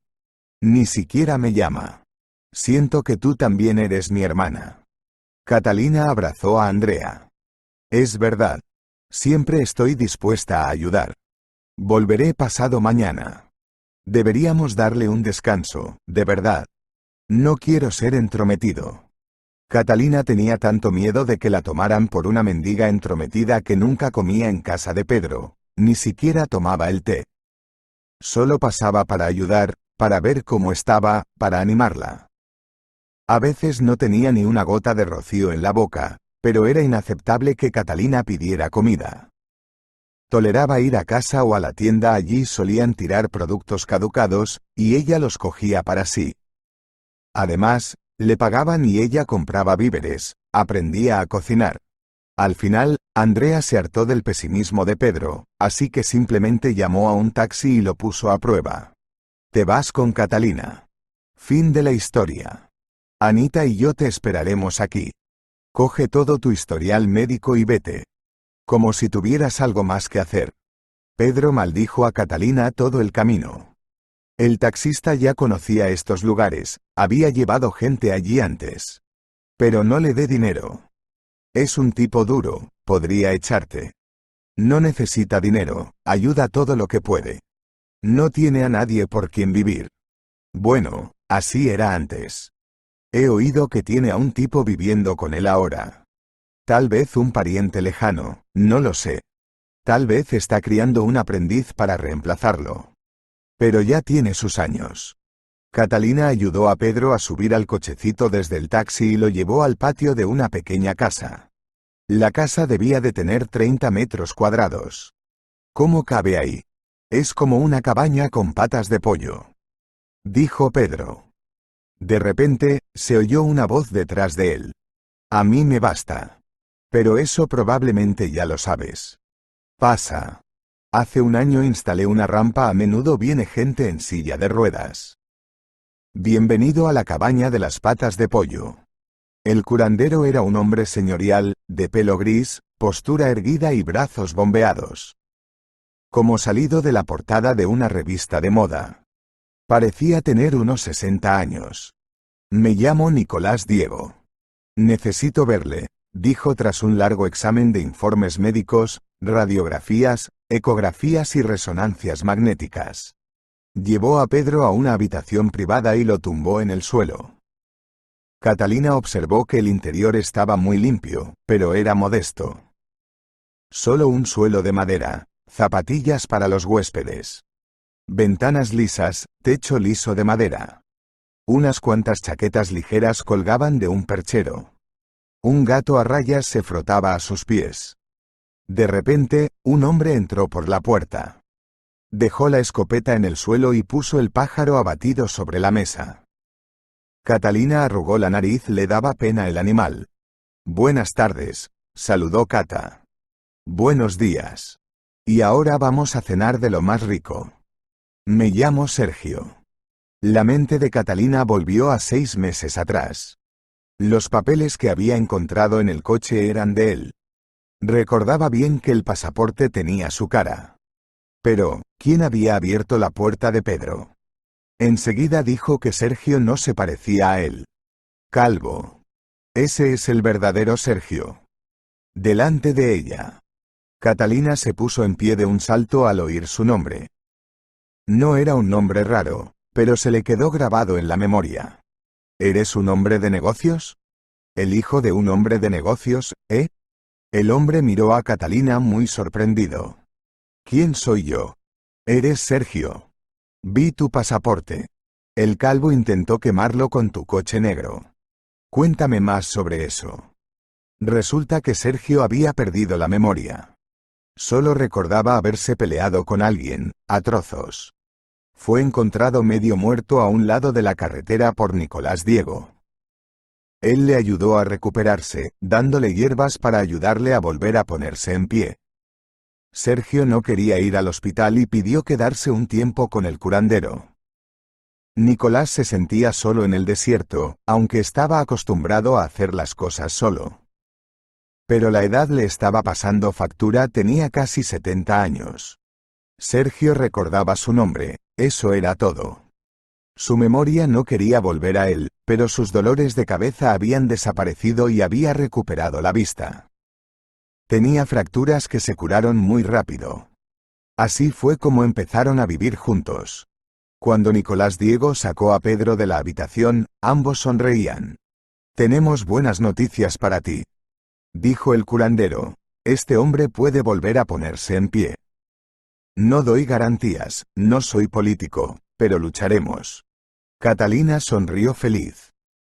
Ni siquiera me llama. Siento que tú también eres mi hermana. Catalina abrazó a Andrea. Es verdad. Siempre estoy dispuesta a ayudar. Volveré pasado mañana. Deberíamos darle un descanso, de verdad. No quiero ser entrometido. Catalina tenía tanto miedo de que la tomaran por una mendiga entrometida que nunca comía en casa de Pedro, ni siquiera tomaba el té. Solo pasaba para ayudar, para ver cómo estaba, para animarla. A veces no tenía ni una gota de rocío en la boca, pero era inaceptable que Catalina pidiera comida. Toleraba ir a casa o a la tienda, allí solían tirar productos caducados, y ella los cogía para sí. Además, le pagaban y ella compraba víveres, aprendía a cocinar. Al final, Andrea se hartó del pesimismo de Pedro, así que simplemente llamó a un taxi y lo puso a prueba. Te vas con Catalina. Fin de la historia. Anita y yo te esperaremos aquí. Coge todo tu historial médico y vete. Como si tuvieras algo más que hacer. Pedro maldijo a Catalina todo el camino. El taxista ya conocía estos lugares, había llevado gente allí antes. Pero no le dé dinero. Es un tipo duro, podría echarte. No necesita dinero, ayuda todo lo que puede. No tiene a nadie por quien vivir. Bueno, así era antes. He oído que tiene a un tipo viviendo con él ahora. Tal vez un pariente lejano, no lo sé. Tal vez está criando un aprendiz para reemplazarlo. Pero ya tiene sus años. Catalina ayudó a Pedro a subir al cochecito desde el taxi y lo llevó al patio de una pequeña casa. La casa debía de tener 30 metros cuadrados. ¿Cómo cabe ahí? Es como una cabaña con patas de pollo. Dijo Pedro. De repente, se oyó una voz detrás de él. A mí me basta. Pero eso probablemente ya lo sabes. Pasa. Hace un año instalé una rampa, a menudo viene gente en silla de ruedas. Bienvenido a la cabaña de las patas de pollo. El curandero era un hombre señorial, de pelo gris, postura erguida y brazos bombeados. Como salido de la portada de una revista de moda. Parecía tener unos 60 años. Me llamo Nicolás Diego. Necesito verle, dijo tras un largo examen de informes médicos, radiografías, ecografías y resonancias magnéticas. Llevó a Pedro a una habitación privada y lo tumbó en el suelo. Catalina observó que el interior estaba muy limpio, pero era modesto. Solo un suelo de madera, zapatillas para los huéspedes. Ventanas lisas, techo liso de madera. Unas cuantas chaquetas ligeras colgaban de un perchero. Un gato a rayas se frotaba a sus pies. De repente, un hombre entró por la puerta. Dejó la escopeta en el suelo y puso el pájaro abatido sobre la mesa. Catalina arrugó la nariz, le daba pena el animal. Buenas tardes, saludó Cata. Buenos días. Y ahora vamos a cenar de lo más rico. Me llamo Sergio. La mente de Catalina volvió a 6 meses atrás. Los papeles que había encontrado en el coche eran de él. Recordaba bien que el pasaporte tenía su cara. Pero, ¿quién había abierto la puerta de Pedro? Enseguida dijo que Sergio no se parecía a él. Calvo. Ese es el verdadero Sergio. Delante de ella. Catalina se puso en pie de un salto al oír su nombre. No era un nombre raro, pero se le quedó grabado en la memoria. ¿Eres un hombre de negocios? ¿El hijo de un hombre de negocios, eh? El hombre miró a Catalina muy sorprendido. ¿Quién soy yo? Eres Sergio. Vi tu pasaporte. El calvo intentó quemarlo con tu coche negro. Cuéntame más sobre eso. Resulta que Sergio había perdido la memoria. Solo recordaba haberse peleado con alguien, a trozos. Fue encontrado medio muerto a un lado de la carretera por Nicolás Diego. Él le ayudó a recuperarse, dándole hierbas para ayudarle a volver a ponerse en pie. Sergio no quería ir al hospital y pidió quedarse un tiempo con el curandero. Nicolás se sentía solo en el desierto, aunque estaba acostumbrado a hacer las cosas solo. Pero la edad le estaba pasando factura, tenía casi 70 años. Sergio recordaba su nombre, eso era todo. Su memoria no quería volver a él, pero sus dolores de cabeza habían desaparecido y había recuperado la vista. Tenía fracturas que se curaron muy rápido. Así fue como empezaron a vivir juntos. Cuando Nicolás Diego sacó a Pedro de la habitación, ambos sonreían. «Tenemos buenas noticias para ti», dijo el curandero. «Este hombre puede volver a ponerse en pie. No doy garantías, no soy político, pero lucharemos». Catalina sonrió feliz.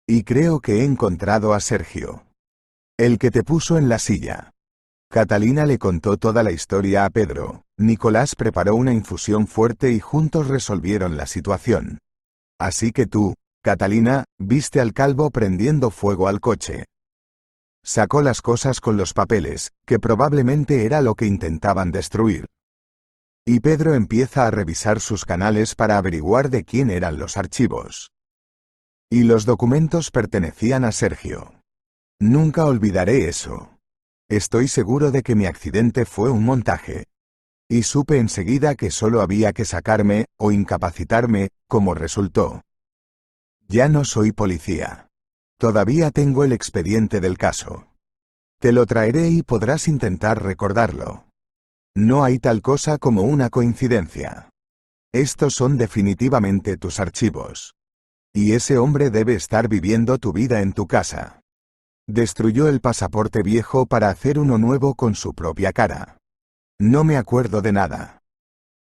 «Y creo que he encontrado a Sergio. El que te puso en la silla». Catalina le contó toda la historia a Pedro. Nicolás preparó una infusión fuerte y juntos resolvieron la situación. «Así que tú, Catalina, viste al calvo prendiendo fuego al coche». Sacó las cosas con los papeles, que probablemente era lo que intentaban destruir. Y Pedro empieza a revisar sus canales para averiguar de quién eran los archivos. Y los documentos pertenecían a Sergio. Nunca olvidaré eso. Estoy seguro de que mi accidente fue un montaje. Y supe enseguida que solo había que sacarme, o incapacitarme, como resultó. Ya no soy policía. Todavía tengo el expediente del caso. Te lo traeré y podrás intentar recordarlo. No hay tal cosa como una coincidencia. Estos son definitivamente tus archivos. Y ese hombre debe estar viviendo tu vida en tu casa. Destruyó el pasaporte viejo para hacer uno nuevo con su propia cara. No me acuerdo de nada.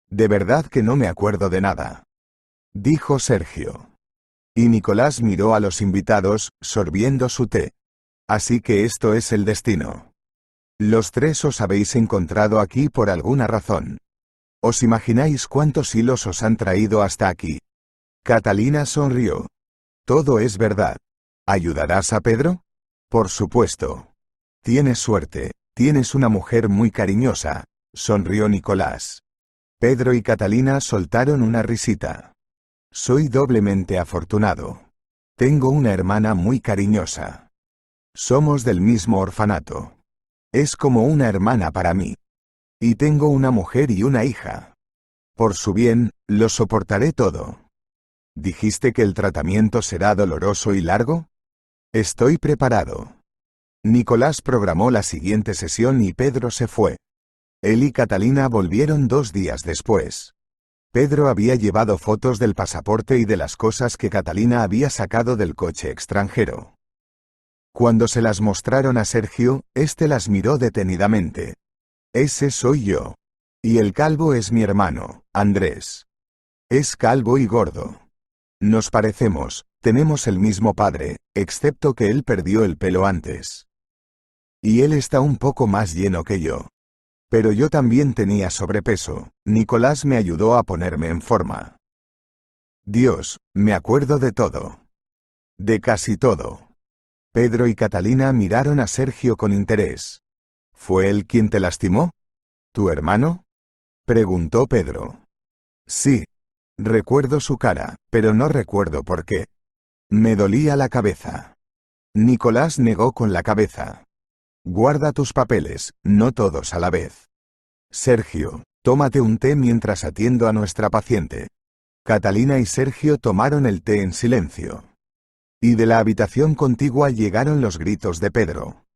De verdad que no me acuerdo de nada, dijo Sergio. Y Nicolás miró a los invitados, sorbiendo su té. Así que esto es el destino. Los tres os habéis encontrado aquí por alguna razón. ¿Os imagináis cuántos hilos os han traído hasta aquí? Catalina sonrió. Todo es verdad. ¿Ayudarás a Pedro? Por supuesto. Tienes suerte, tienes una mujer muy cariñosa, sonrió Nicolás. Pedro y Catalina soltaron una risita. Soy doblemente afortunado. Tengo una hermana muy cariñosa. Somos del mismo orfanato. Es como una hermana para mí. Y tengo una mujer y una hija. Por su bien, lo soportaré todo. ¿Dijiste que el tratamiento será doloroso y largo? Estoy preparado. Nicolás programó la siguiente sesión y Pedro se fue. Él y Catalina volvieron 2 días después. Pedro había llevado fotos del pasaporte y de las cosas que Catalina había sacado del coche extranjero. Cuando se las mostraron a Sergio, éste las miró detenidamente. Ese soy yo. Y el calvo es mi hermano, Andrés. Es calvo y gordo. Nos parecemos, tenemos el mismo padre, excepto que él perdió el pelo antes. Y él está un poco más lleno que yo. Pero yo también tenía sobrepeso. Nicolás me ayudó a ponerme en forma. Dios, me acuerdo de todo. De casi todo. Pedro y Catalina miraron a Sergio con interés. ¿Fue él quien te lastimó? ¿Tu hermano? Preguntó Pedro. Sí. Recuerdo su cara, pero no recuerdo por qué. Me dolía la cabeza. Nicolás negó con la cabeza. Guarda tus papeles, no todos a la vez. Sergio, tómate un té mientras atiendo a nuestra paciente. Catalina y Sergio tomaron el té en silencio. Y de la habitación contigua llegaron los gritos de Pedro.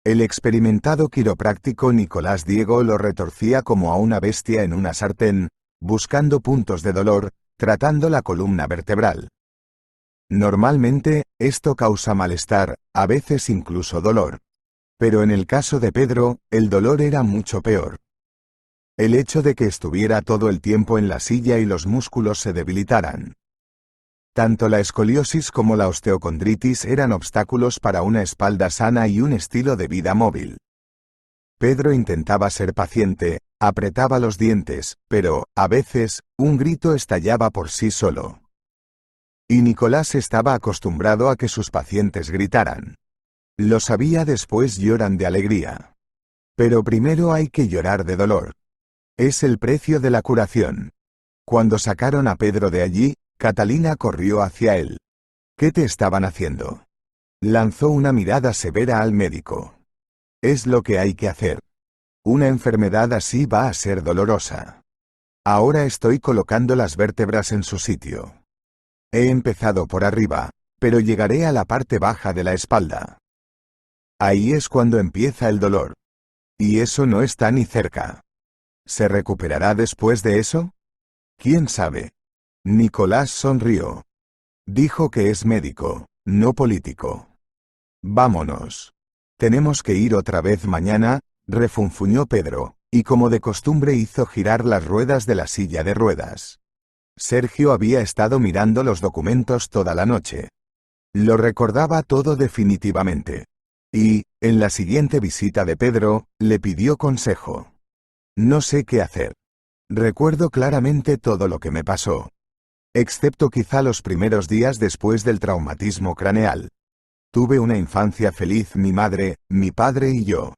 El experimentado quiropráctico Nicolás Diego lo retorcía como a una bestia en una sartén, buscando puntos de dolor, tratando la columna vertebral. Normalmente, esto causa malestar, a veces incluso dolor. Pero en el caso de Pedro, el dolor era mucho peor. El hecho de que estuviera todo el tiempo en la silla y los músculos se debilitaran. Tanto la escoliosis como la osteocondritis eran obstáculos para una espalda sana y un estilo de vida móvil. Pedro intentaba ser paciente, apretaba los dientes, pero, a veces, un grito estallaba por sí solo. Y Nicolás estaba acostumbrado a que sus pacientes gritaran. Lo sabía, después lloran de alegría. Pero primero hay que llorar de dolor. Es el precio de la curación. Cuando sacaron a Pedro de allí, Catalina corrió hacia él. ¿Qué te estaban haciendo? Lanzó una mirada severa al médico. Es lo que hay que hacer. Una enfermedad así va a ser dolorosa. Ahora estoy colocando las vértebras en su sitio. He empezado por arriba, pero llegaré a la parte baja de la espalda. Ahí es cuando empieza el dolor. Y eso no está ni cerca. ¿Se recuperará después de eso? ¿Quién sabe? Nicolás sonrió. Dijo que es médico, no político. Vámonos. Tenemos que ir otra vez mañana, refunfuñó Pedro, y como de costumbre hizo girar las ruedas de la silla de ruedas. Sergio había estado mirando los documentos toda la noche. Lo recordaba todo definitivamente. Y, en la siguiente visita de Pedro, le pidió consejo. No sé qué hacer. Recuerdo claramente todo lo que me pasó. Excepto quizá los primeros días después del traumatismo craneal. Tuve una infancia feliz, mi madre, mi padre y yo.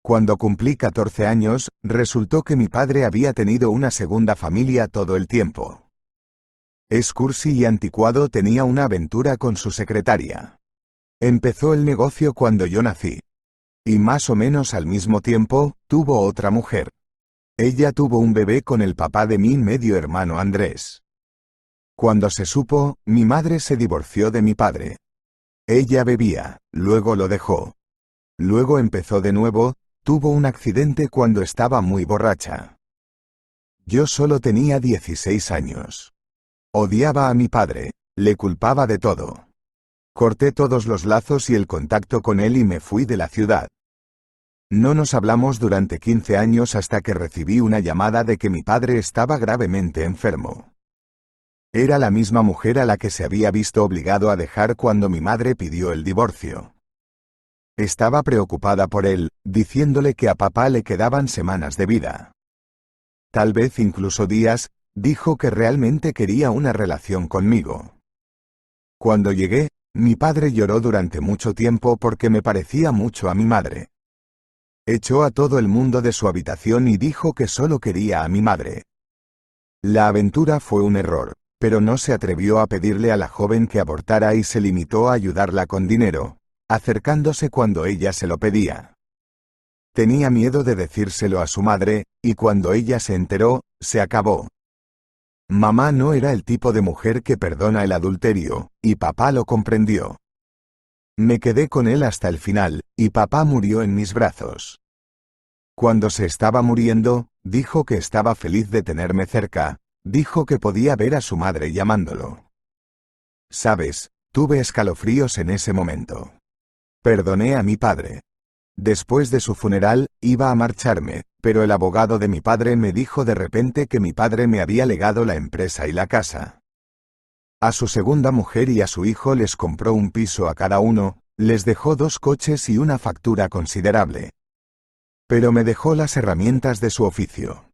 Cuando cumplí 14 años, resultó que mi padre había tenido una segunda familia todo el tiempo. Es cursi y anticuado, tenía una aventura con su secretaria. Empezó el negocio cuando yo nací. Y más o menos al mismo tiempo, tuvo otra mujer. Ella tuvo un bebé con el papá de mi medio hermano Andrés. Cuando se supo, mi madre se divorció de mi padre. Ella bebía, luego lo dejó. Luego empezó de nuevo, tuvo un accidente cuando estaba muy borracha. Yo solo tenía 16 años. Odiaba a mi padre, le culpaba de todo. Corté todos los lazos y el contacto con él y me fui de la ciudad. No nos hablamos durante 15 años hasta que recibí una llamada de que mi padre estaba gravemente enfermo. Era la misma mujer a la que se había visto obligado a dejar cuando mi madre pidió el divorcio. Estaba preocupada por él, diciéndole que a papá le quedaban semanas de vida. Tal vez incluso días, dijo que realmente quería una relación conmigo. Cuando llegué, mi padre lloró durante mucho tiempo porque me parecía mucho a mi madre. Echó a todo el mundo de su habitación y dijo que solo quería a mi madre. La aventura fue un error, pero no se atrevió a pedirle a la joven que abortara y se limitó a ayudarla con dinero, acercándose cuando ella se lo pedía. Tenía miedo de decírselo a su madre, y cuando ella se enteró, se acabó. Mamá no era el tipo de mujer que perdona el adulterio, y papá lo comprendió. Me quedé con él hasta el final, y papá murió en mis brazos. Cuando se estaba muriendo, dijo que estaba feliz de tenerme cerca, dijo que podía ver a su madre llamándolo. Sabes, tuve escalofríos en ese momento. Perdoné a mi padre. Después de su funeral, iba a marcharme, pero el abogado de mi padre me dijo de repente que mi padre me había legado la empresa y la casa. A su segunda mujer y a su hijo les compró un piso a cada uno, les dejó 2 coches y una factura considerable. Pero me dejó las herramientas de su oficio.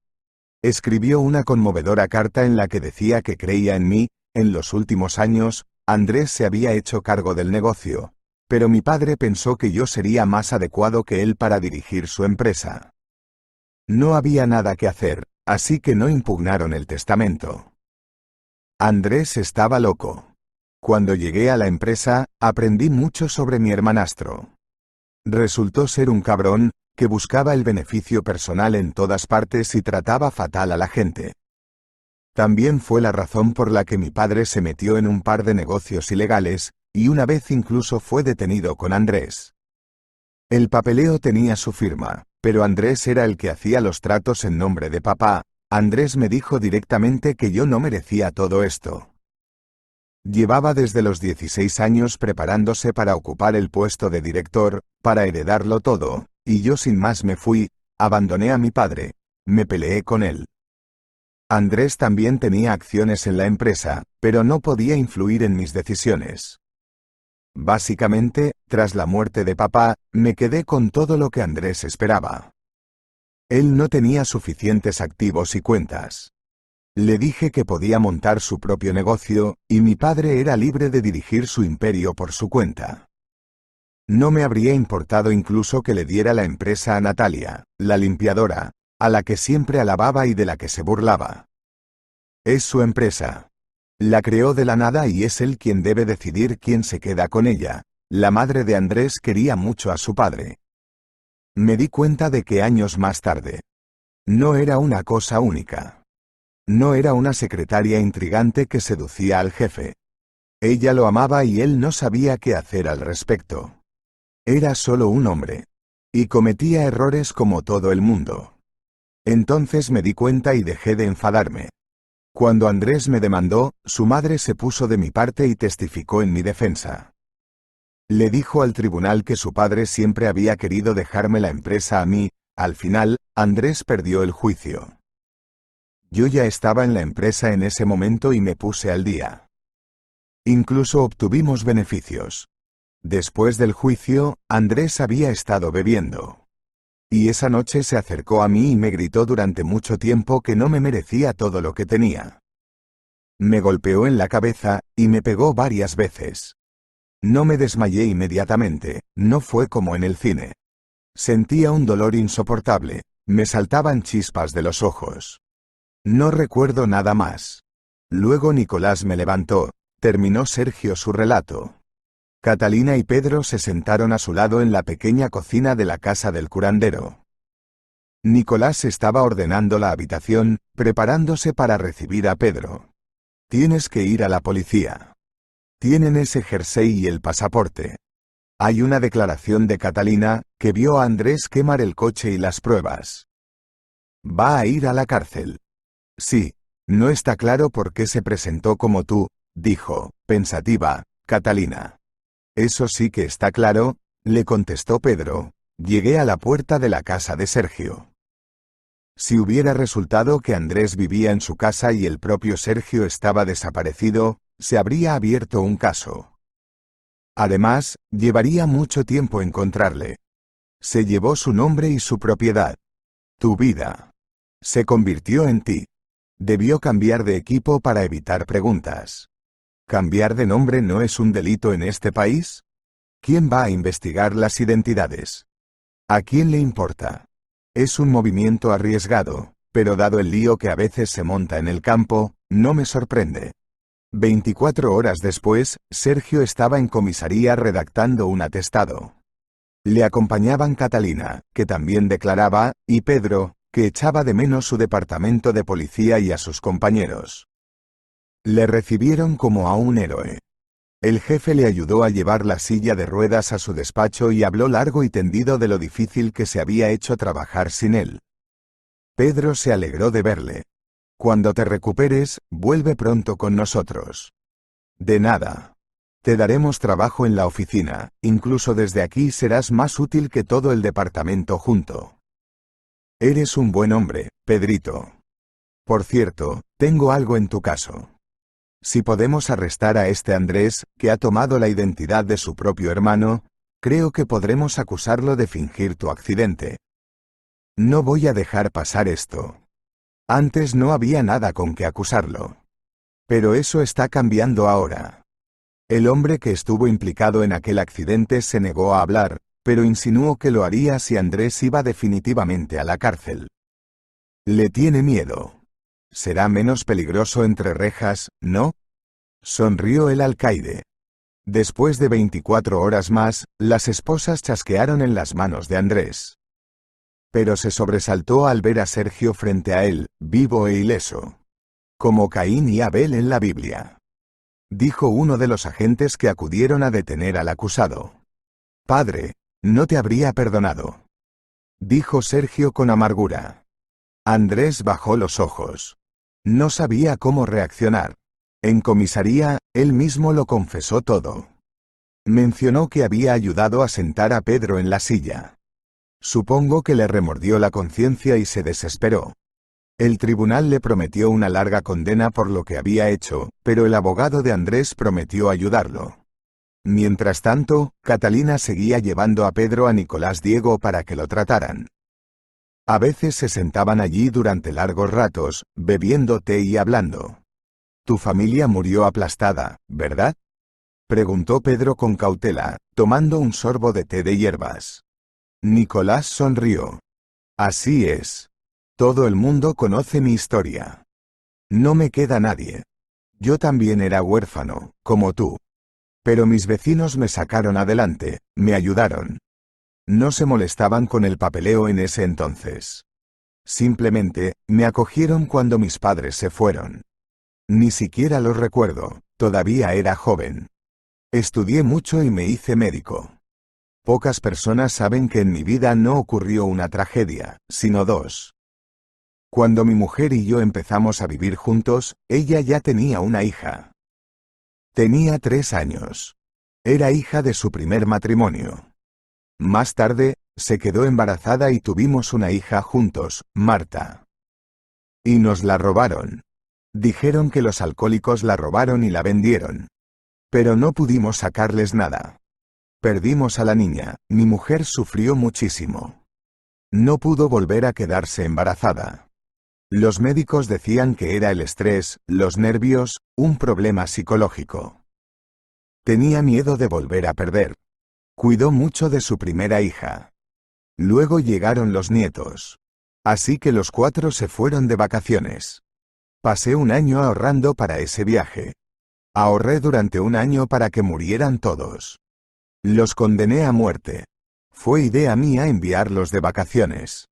Escribió una conmovedora carta en la que decía que creía en mí. En los últimos años, Andrés se había hecho cargo del negocio, pero mi padre pensó que yo sería más adecuado que él para dirigir su empresa. No había nada que hacer, así que no impugnaron el testamento. Andrés estaba loco. Cuando llegué a la empresa, aprendí mucho sobre mi hermanastro. Resultó ser un cabrón, que buscaba el beneficio personal en todas partes y trataba fatal a la gente. También fue la razón por la que mi padre se metió en un par de negocios ilegales, y una vez incluso fue detenido con Andrés. El papeleo tenía su firma, pero Andrés era el que hacía los tratos en nombre de papá. Andrés me dijo directamente que yo no merecía todo esto. Llevaba desde los 16 años preparándose para ocupar el puesto de director, para heredarlo todo, y yo sin más me fui, abandoné a mi padre, me peleé con él. Andrés también tenía acciones en la empresa, pero no podía influir en mis decisiones. Básicamente, tras la muerte de papá, me quedé con todo lo que Andrés esperaba. Él no tenía suficientes activos y cuentas. Le dije que podía montar su propio negocio, y mi padre era libre de dirigir su imperio por su cuenta. No me habría importado incluso que le diera la empresa a Natalia, la limpiadora, a la que siempre alababa y de la que se burlaba. Es su empresa. La creó de la nada y es él quien debe decidir quién se queda con ella. La madre de Andrés quería mucho a su padre. Me di cuenta de que años más tarde, no era una cosa única. No era una secretaria intrigante que seducía al jefe. Ella lo amaba y él no sabía qué hacer al respecto. Era solo un hombre. Y cometía errores como todo el mundo. Entonces me di cuenta y dejé de enfadarme. Cuando Andrés me demandó, su madre se puso de mi parte y testificó en mi defensa. Le dijo al tribunal que su padre siempre había querido dejarme la empresa a mí. Al final, Andrés perdió el juicio. Yo ya estaba en la empresa en ese momento y me puse al día. Incluso obtuvimos beneficios. Después del juicio, Andrés había estado bebiendo. Y esa noche se acercó a mí y me gritó durante mucho tiempo que no me merecía todo lo que tenía. Me golpeó en la cabeza, y me pegó varias veces. No me desmayé inmediatamente, no fue como en el cine. Sentía un dolor insoportable, me saltaban chispas de los ojos. No recuerdo nada más. Luego Nicolás me levantó, terminó Sergio su relato. Catalina y Pedro se sentaron a su lado en la pequeña cocina de la casa del curandero. Nicolás estaba ordenando la habitación, preparándose para recibir a Pedro. Tienes que ir a la policía. Tienen ese jersey y el pasaporte. Hay una declaración de Catalina, que vio a Andrés quemar el coche y las pruebas. Va a ir a la cárcel. Sí, no está claro por qué se presentó como tú, dijo, pensativa, Catalina. Eso sí que está claro, le contestó Pedro. Llegué a la puerta de la casa de Sergio. Si hubiera resultado que Andrés vivía en su casa y el propio Sergio estaba desaparecido, se habría abierto un caso. Además, llevaría mucho tiempo encontrarle. Se llevó su nombre y su propiedad. Tu vida. Se convirtió en ti. Debió cambiar de equipo para evitar preguntas. ¿Cambiar de nombre no es un delito en este país? ¿Quién va a investigar las identidades? ¿A quién le importa? Es un movimiento arriesgado, pero dado el lío que a veces se monta en el campo, no me sorprende. 24 horas después, Sergio estaba en comisaría redactando un atestado. Le acompañaban Catalina, que también declaraba, y Pedro, que echaba de menos su departamento de policía y a sus compañeros. Le recibieron como a un héroe. El jefe le ayudó a llevar la silla de ruedas a su despacho y habló largo y tendido de lo difícil que se había hecho trabajar sin él. Pedro se alegró de verle. Cuando te recuperes, vuelve pronto con nosotros. De nada. Te daremos trabajo en la oficina, incluso desde aquí serás más útil que todo el departamento junto. Eres un buen hombre, Pedrito. Por cierto, tengo algo en tu caso. Si podemos arrestar a este Andrés, que ha tomado la identidad de su propio hermano, creo que podremos acusarlo de fingir tu accidente. No voy a dejar pasar esto. Antes no había nada con que acusarlo. Pero eso está cambiando ahora. El hombre que estuvo implicado en aquel accidente se negó a hablar, pero insinuó que lo haría si Andrés iba definitivamente a la cárcel. Le tiene miedo. Será menos peligroso entre rejas, ¿no? Sonrió el alcaide. Después de 24 horas más, las esposas chasquearon en las manos de Andrés. Pero se sobresaltó al ver a Sergio frente a él, vivo e ileso. Como Caín y Abel en la Biblia. Dijo uno de los agentes que acudieron a detener al acusado. Padre, no te habría perdonado. Dijo Sergio con amargura. Andrés bajó los ojos. No sabía cómo reaccionar. En comisaría, él mismo lo confesó todo. Mencionó que había ayudado a sentar a Pedro en la silla. Supongo que le remordió la conciencia y se desesperó. El tribunal le prometió una larga condena por lo que había hecho, pero el abogado de Andrés prometió ayudarlo. Mientras tanto, Catalina seguía llevando a Pedro a Nicolás Diego para que lo trataran. A veces se sentaban allí durante largos ratos, bebiendo té y hablando. «Tu familia murió aplastada, ¿verdad?», preguntó Pedro con cautela, tomando un sorbo de té de hierbas. Nicolás sonrió. «Así es. Todo el mundo conoce mi historia. No me queda nadie. Yo también era huérfano, como tú. Pero mis vecinos me sacaron adelante, me ayudaron. No se molestaban con el papeleo en ese entonces. Simplemente, me acogieron cuando mis padres se fueron. Ni siquiera los recuerdo, todavía era joven. Estudié mucho y me hice médico. Pocas personas saben que en mi vida no ocurrió una tragedia, sino dos. Cuando mi mujer y yo empezamos a vivir juntos, ella ya tenía una hija. Tenía 3 años. Era hija de su primer matrimonio. Más tarde, se quedó embarazada y tuvimos una hija juntos, Marta. Y nos la robaron. Dijeron que los alcohólicos la robaron y la vendieron. Pero no pudimos sacarles nada. Perdimos a la niña, mi mujer sufrió muchísimo. No pudo volver a quedarse embarazada. Los médicos decían que era el estrés, los nervios, un problema psicológico. Tenía miedo de volver a perder. Cuidó mucho de su primera hija. Luego llegaron los nietos. Así que los 4 se fueron de vacaciones. Pasé un año ahorrando para ese viaje. Ahorré durante un año para que murieran todos. Los condené a muerte. Fue idea mía enviarlos de vacaciones.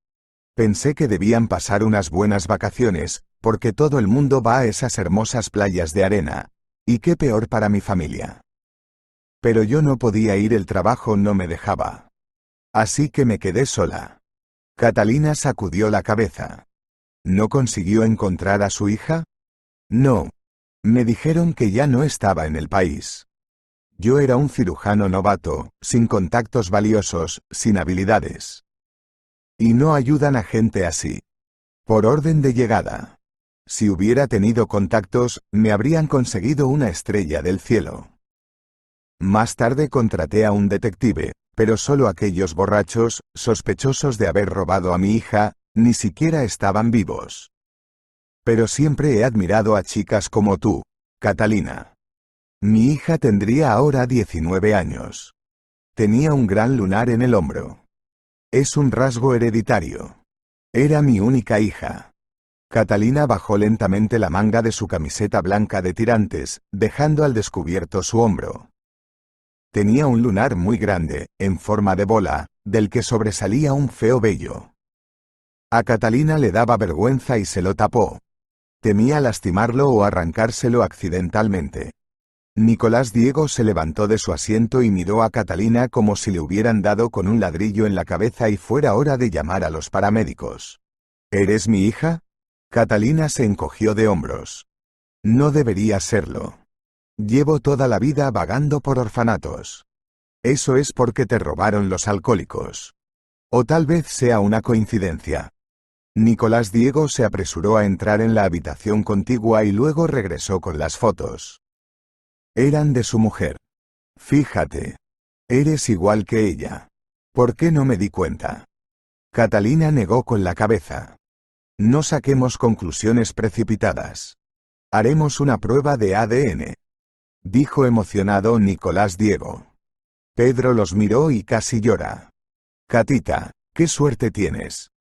Pensé que debían pasar unas buenas vacaciones, porque todo el mundo va a esas hermosas playas de arena. Y qué peor para mi familia. Pero yo no podía ir, el trabajo no me dejaba. Así que me quedé sola. Catalina sacudió la cabeza. ¿No consiguió encontrar a su hija? No. Me dijeron que ya no estaba en el país. Yo era un cirujano novato, sin contactos valiosos, sin habilidades. Y no ayudan a gente así. Por orden de llegada. Si hubiera tenido contactos, me habrían conseguido una estrella del cielo. Más tarde contraté a un detective, pero solo aquellos borrachos, sospechosos de haber robado a mi hija, ni siquiera estaban vivos. Pero siempre he admirado a chicas como tú, Catalina. Mi hija tendría ahora 19 años. Tenía un gran lunar en el hombro. Es un rasgo hereditario. Era mi única hija. Catalina bajó lentamente la manga de su camiseta blanca de tirantes, dejando al descubierto su hombro. Tenía un lunar muy grande, en forma de bola, del que sobresalía un feo vello. A Catalina le daba vergüenza y se lo tapó. Temía lastimarlo o arrancárselo accidentalmente. Nicolás Diego se levantó de su asiento y miró a Catalina como si le hubieran dado con un ladrillo en la cabeza y fuera hora de llamar a los paramédicos. ¿Eres mi hija? Catalina se encogió de hombros. No debería serlo. Llevo toda la vida vagando por orfanatos. Eso es porque te robaron los alcohólicos. O tal vez sea una coincidencia. Nicolás Diego se apresuró a entrar en la habitación contigua y luego regresó con las fotos. Eran de su mujer. Fíjate. Eres igual que ella. ¿Por qué no me di cuenta? Catalina negó con la cabeza. No saquemos conclusiones precipitadas. Haremos una prueba de ADN. Dijo emocionado Nicolás Diego. Pedro los miró y casi llora. Catita, qué suerte tienes.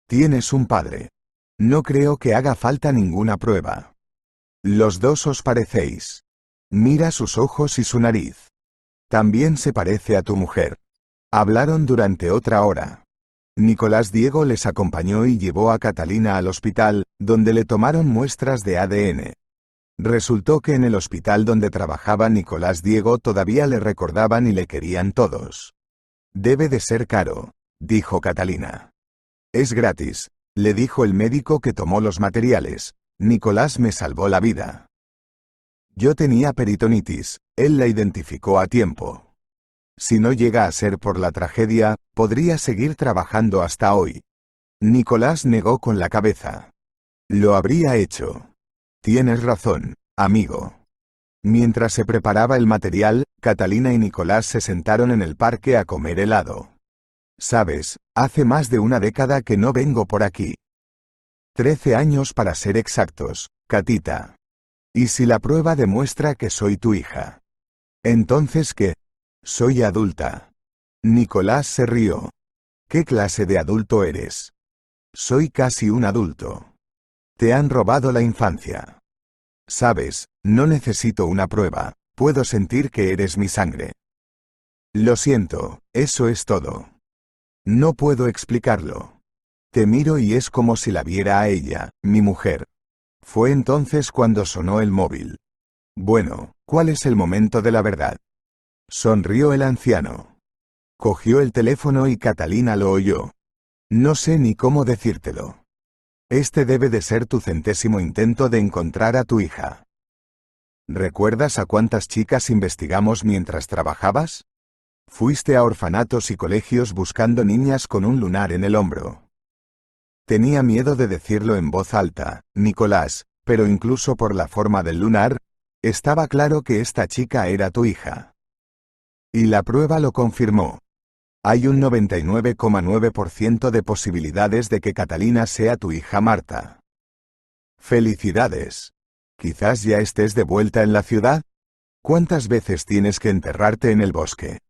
Tienes un padre. No creo que haga falta ninguna prueba. Los dos os parecéis. Mira sus ojos y su nariz. También se parece a tu mujer. Hablaron durante otra hora. Nicolás Diego les acompañó y llevó a Catalina al hospital, donde le tomaron muestras de ADN. Resultó que en el hospital donde trabajaba Nicolás Diego todavía le recordaban y le querían todos. Debe de ser caro, dijo Catalina. Es gratis, le dijo el médico que tomó los materiales. Nicolás me salvó la vida. Yo tenía peritonitis, él la identificó a tiempo. Si no llega a ser por la tragedia, podría seguir trabajando hasta hoy. Nicolás negó con la cabeza. Lo habría hecho. Tienes razón, amigo. Mientras se preparaba el material, Catalina y Nicolás se sentaron en el parque a comer helado. Sabes, hace más de una década que no vengo por aquí. 13 años para ser exactos, Catita. ¿Y si la prueba demuestra que soy tu hija? ¿Entonces qué? Soy adulta. Nicolás se rió. ¿Qué clase de adulto eres? Soy casi un adulto. Te han robado la infancia. Sabes, no necesito una prueba, puedo sentir que eres mi sangre. Lo siento, eso es todo. No puedo explicarlo. Te miro y es como si la viera a ella, mi mujer. Fue entonces cuando sonó el móvil. Bueno, ¿cuál es el momento de la verdad? Sonrió el anciano. Cogió el teléfono y Catalina lo oyó. No sé ni cómo decírtelo. Este debe de ser tu 100º intento de encontrar a tu hija. ¿Recuerdas a cuántas chicas investigamos mientras trabajabas? Fuiste a orfanatos y colegios buscando niñas con un lunar en el hombro. Tenía miedo de decirlo en voz alta, Nicolás, pero incluso por la forma del lunar, estaba claro que esta chica era tu hija. Y la prueba lo confirmó. Hay un 99,9% de posibilidades de que Catalina sea tu hija Marta. ¡Felicidades! ¿Quizás ya estés de vuelta en la ciudad? ¿Cuántas veces tienes que enterrarte en el bosque?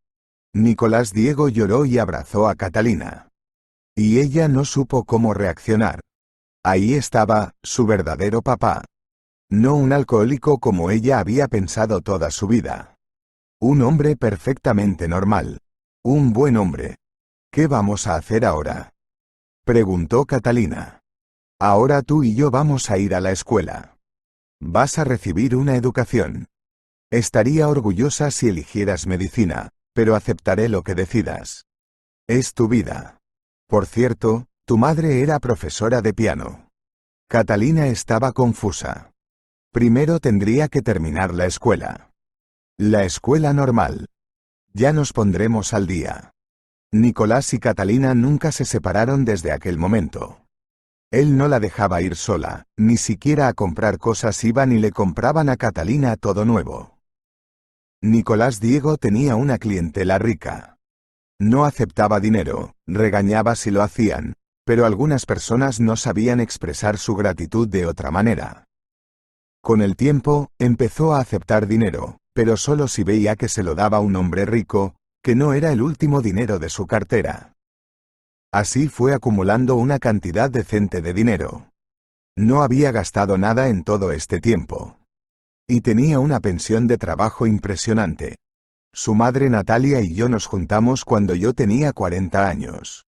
Nicolás Diego lloró y abrazó a Catalina. Y ella no supo cómo reaccionar. Ahí estaba, su verdadero papá. No un alcohólico como ella había pensado toda su vida. Un hombre perfectamente normal. Un buen hombre. ¿Qué vamos a hacer ahora? Preguntó Catalina. Ahora tú y yo vamos a ir a la escuela. Vas a recibir una educación. Estaría orgullosa si eligieras medicina, pero aceptaré lo que decidas. Es tu vida. Por cierto, tu madre era profesora de piano. Catalina estaba confusa. Primero tendría que terminar la escuela. La escuela normal. Ya nos pondremos al día. Nicolás y Catalina nunca se separaron desde aquel momento. Él no la dejaba ir sola, ni siquiera a comprar cosas iban y le compraban a Catalina todo nuevo. Nicolás Diego tenía una clientela rica. No aceptaba dinero, regañaba si lo hacían, pero algunas personas no sabían expresar su gratitud de otra manera. Con el tiempo, empezó a aceptar dinero, pero solo si veía que se lo daba un hombre rico, que no era el último dinero de su cartera. Así fue acumulando una cantidad decente de dinero. No había gastado nada en todo este tiempo. Y tenía una pensión de trabajo impresionante. Su madre Natalia y yo nos juntamos cuando yo tenía 40 años.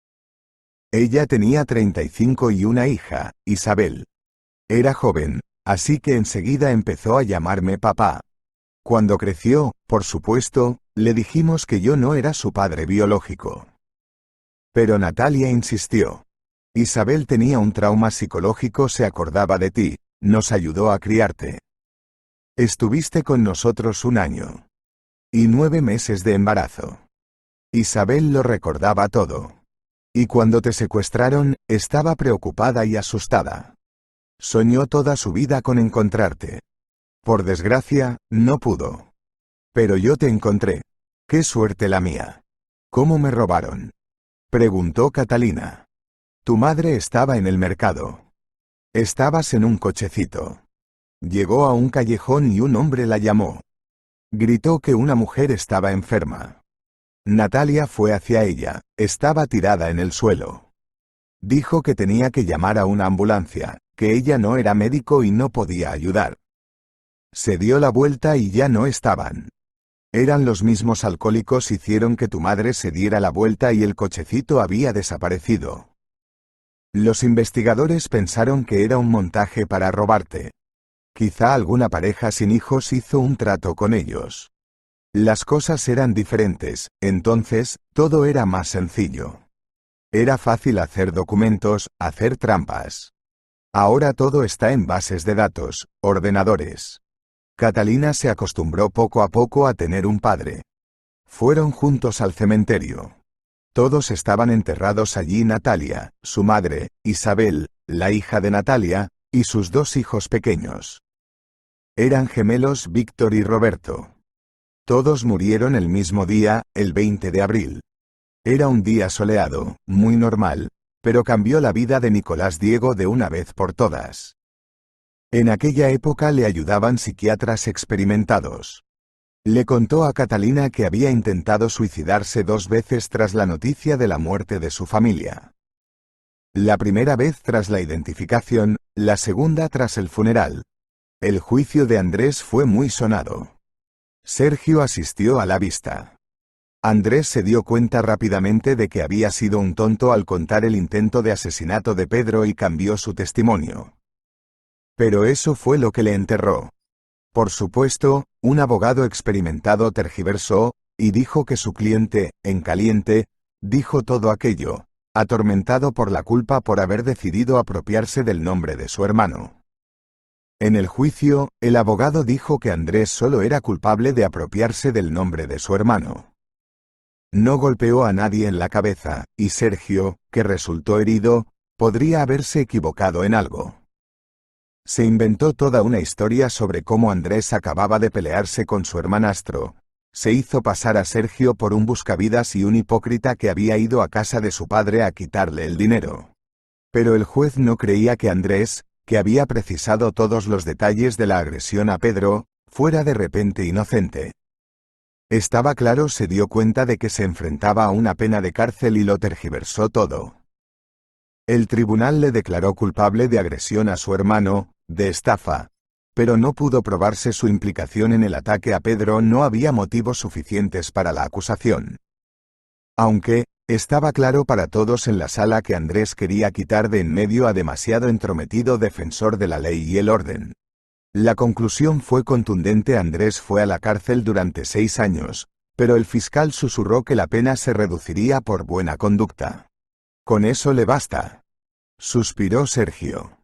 Ella tenía 35 y una hija, Isabel. Era joven, así que enseguida empezó a llamarme papá. Cuando creció, por supuesto, le dijimos que yo no era su padre biológico. Pero Natalia insistió. Isabel tenía un trauma psicológico, se acordaba de ti, nos ayudó a criarte. Estuviste con nosotros 1 año. Y 9 meses de embarazo. Isabel lo recordaba todo. Y cuando te secuestraron, estaba preocupada y asustada. Soñó toda su vida con encontrarte. Por desgracia, no pudo. Pero yo te encontré. ¡Qué suerte la mía! ¿Cómo me robaron? Preguntó Catalina. Tu madre estaba en el mercado. Estabas en un cochecito. Llegó a un callejón y un hombre la llamó. Gritó que una mujer estaba enferma. Natalia fue hacia ella, estaba tirada en el suelo. Dijo que tenía que llamar a una ambulancia, que ella no era médico y no podía ayudar. Se dio la vuelta y ya no estaban. Eran los mismos alcohólicos, hicieron que tu madre se diera la vuelta y el cochecito había desaparecido. Los investigadores pensaron que era un montaje para robarte. Quizá alguna pareja sin hijos hizo un trato con ellos. Las cosas eran diferentes, entonces, todo era más sencillo. Era fácil hacer documentos, hacer trampas. Ahora todo está en bases de datos, ordenadores. Catalina se acostumbró poco a poco a tener un padre. Fueron juntos al cementerio. Todos estaban enterrados allí: Natalia, su madre, Isabel, la hija de Natalia, y sus dos hijos pequeños. Eran gemelos Víctor y Roberto. Todos murieron el mismo día, el 20 de abril. Era un día soleado, muy normal, pero cambió la vida de Nicolás Diego de una vez por todas. En aquella época le ayudaban psiquiatras experimentados. Le contó a Catalina que había intentado suicidarse 2 veces tras la noticia de la muerte de su familia. La primera vez tras la identificación, la segunda tras el funeral. El juicio de Andrés fue muy sonado. Sergio asistió a la vista. Andrés se dio cuenta rápidamente de que había sido un tonto al contar el intento de asesinato de Pedro y cambió su testimonio. Pero eso fue lo que le enterró. Por supuesto, un abogado experimentado tergiversó, y dijo que su cliente, en caliente, dijo todo aquello, atormentado por la culpa por haber decidido apropiarse del nombre de su hermano. En el juicio, el abogado dijo que Andrés solo era culpable de apropiarse del nombre de su hermano. No golpeó a nadie en la cabeza, y Sergio, que resultó herido, podría haberse equivocado en algo. Se inventó toda una historia sobre cómo Andrés acababa de pelearse con su hermanastro. Se hizo pasar a Sergio por un buscavidas y un hipócrita que había ido a casa de su padre a quitarle el dinero. Pero el juez no creía que Andrés, que había precisado todos los detalles de la agresión a Pedro, fuera de repente inocente. Estaba claro, se dio cuenta de que se enfrentaba a una pena de cárcel y lo tergiversó todo. El tribunal le declaró culpable de agresión a su hermano, de estafa, pero no pudo probarse su implicación en el ataque a Pedro. No había motivos suficientes para la acusación. Aunque, estaba claro para todos en la sala que Andrés quería quitar de en medio a demasiado entrometido defensor de la ley y el orden. La conclusión fue contundente: Andrés fue a la cárcel durante 6 años, pero el fiscal susurró que la pena se reduciría por buena conducta. Con eso le basta. Suspiró Sergio.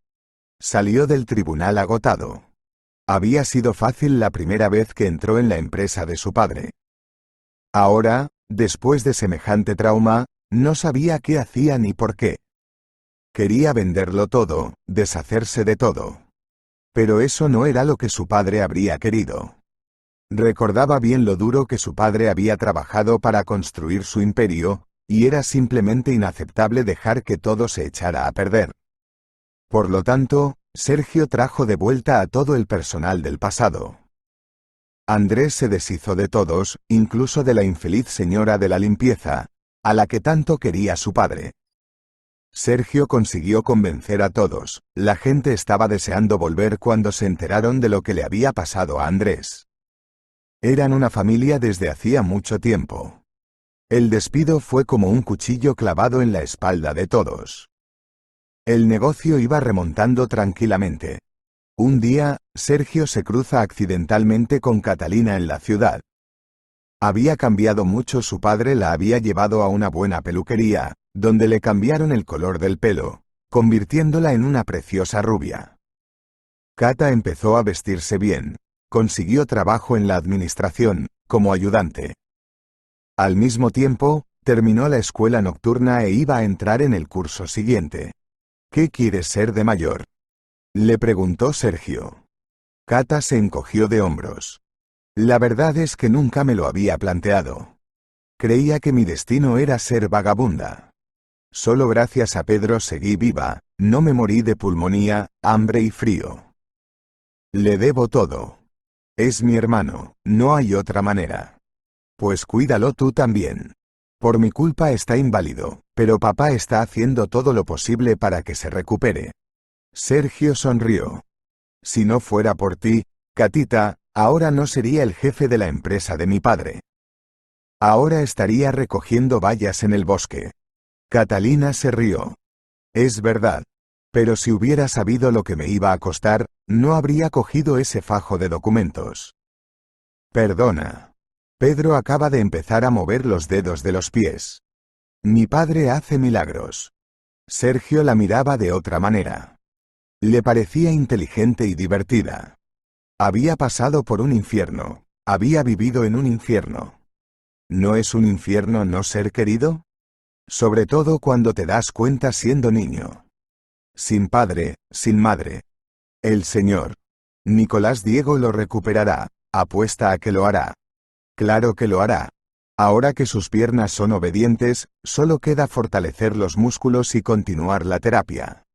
Salió del tribunal agotado. Había sido fácil la primera vez que entró en la empresa de su padre. Ahora, después de semejante trauma, no sabía qué hacía ni por qué. Quería venderlo todo, deshacerse de todo. Pero eso no era lo que su padre habría querido. Recordaba bien lo duro que su padre había trabajado para construir su imperio, y era simplemente inaceptable dejar que todo se echara a perder. Por lo tanto, Sergio trajo de vuelta a todo el personal del pasado. Andrés se deshizo de todos, incluso de la infeliz señora de la limpieza, a la que tanto quería su padre. Sergio consiguió convencer a todos. La gente estaba deseando volver cuando se enteraron de lo que le había pasado a Andrés. Eran una familia desde hacía mucho tiempo. El despido fue como un cuchillo clavado en la espalda de todos. El negocio iba remontando tranquilamente. Un día, Sergio se cruza accidentalmente con Catalina en la ciudad. Había cambiado mucho. Su padre la había llevado a una buena peluquería, donde le cambiaron el color del pelo, convirtiéndola en una preciosa rubia. Cata empezó a vestirse bien. Consiguió trabajo en la administración, como ayudante. Al mismo tiempo, terminó la escuela nocturna e iba a entrar en el curso siguiente. ¿Qué quieres ser de mayor?, le preguntó Sergio. Cata se encogió de hombros. La verdad es que nunca me lo había planteado. Creía que mi destino era ser vagabunda. Solo gracias a Pedro seguí viva, no me morí de pulmonía, hambre y frío. Le debo todo. Es mi hermano, no hay otra manera. Pues cuídalo tú también. Por mi culpa está inválido, pero papá está haciendo todo lo posible para que se recupere. Sergio sonrió. Si no fuera por ti, Catita, ahora no sería el jefe de la empresa de mi padre. Ahora estaría recogiendo bayas en el bosque. Catalina se rió. Es verdad. Pero si hubiera sabido lo que me iba a costar, no habría cogido ese fajo de documentos. Perdona. Pedro acaba de empezar a mover los dedos de los pies. Mi padre hace milagros. Sergio la miraba de otra manera. Le parecía inteligente y divertida. Había pasado por un infierno. Había vivido en un infierno. ¿No es un infierno no ser querido? Sobre todo cuando te das cuenta siendo niño. Sin padre, sin madre. El Señor Nicolás Diego lo recuperará. Apuesta a que lo hará. Claro que lo hará. Ahora que sus piernas son obedientes, solo queda fortalecer los músculos y continuar la terapia.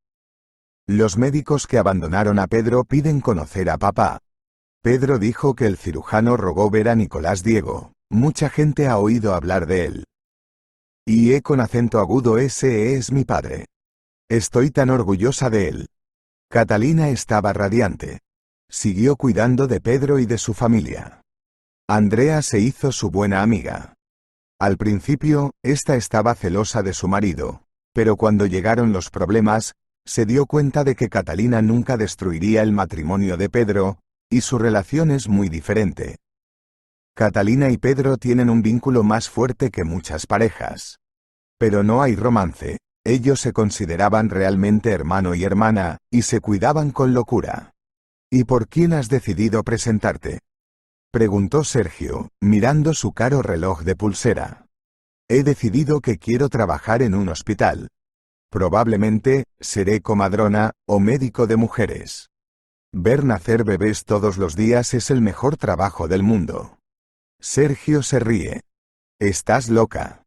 Los médicos que abandonaron a Pedro piden conocer a papá. Pedro dijo que el cirujano rogó ver a Nicolás Diego. Mucha gente ha oído hablar de él. Y con acento agudo: ese es mi padre. Estoy tan orgullosa de él. Catalina estaba radiante. Siguió cuidando de Pedro y de su familia. Andrea se hizo su buena amiga. Al principio, esta estaba celosa de su marido, pero cuando llegaron los problemas, se dio cuenta de que Catalina nunca destruiría el matrimonio de Pedro, y su relación es muy diferente. Catalina y Pedro tienen un vínculo más fuerte que muchas parejas. Pero no hay romance, ellos se consideraban realmente hermano y hermana, y se cuidaban con locura. ¿Y por quién has decidido presentarte?, preguntó Sergio, mirando su caro reloj de pulsera. He decidido que quiero trabajar en un hospital. Probablemente, seré comadrona, o médico de mujeres. Ver nacer bebés todos los días es el mejor trabajo del mundo. Sergio se ríe. Estás loca.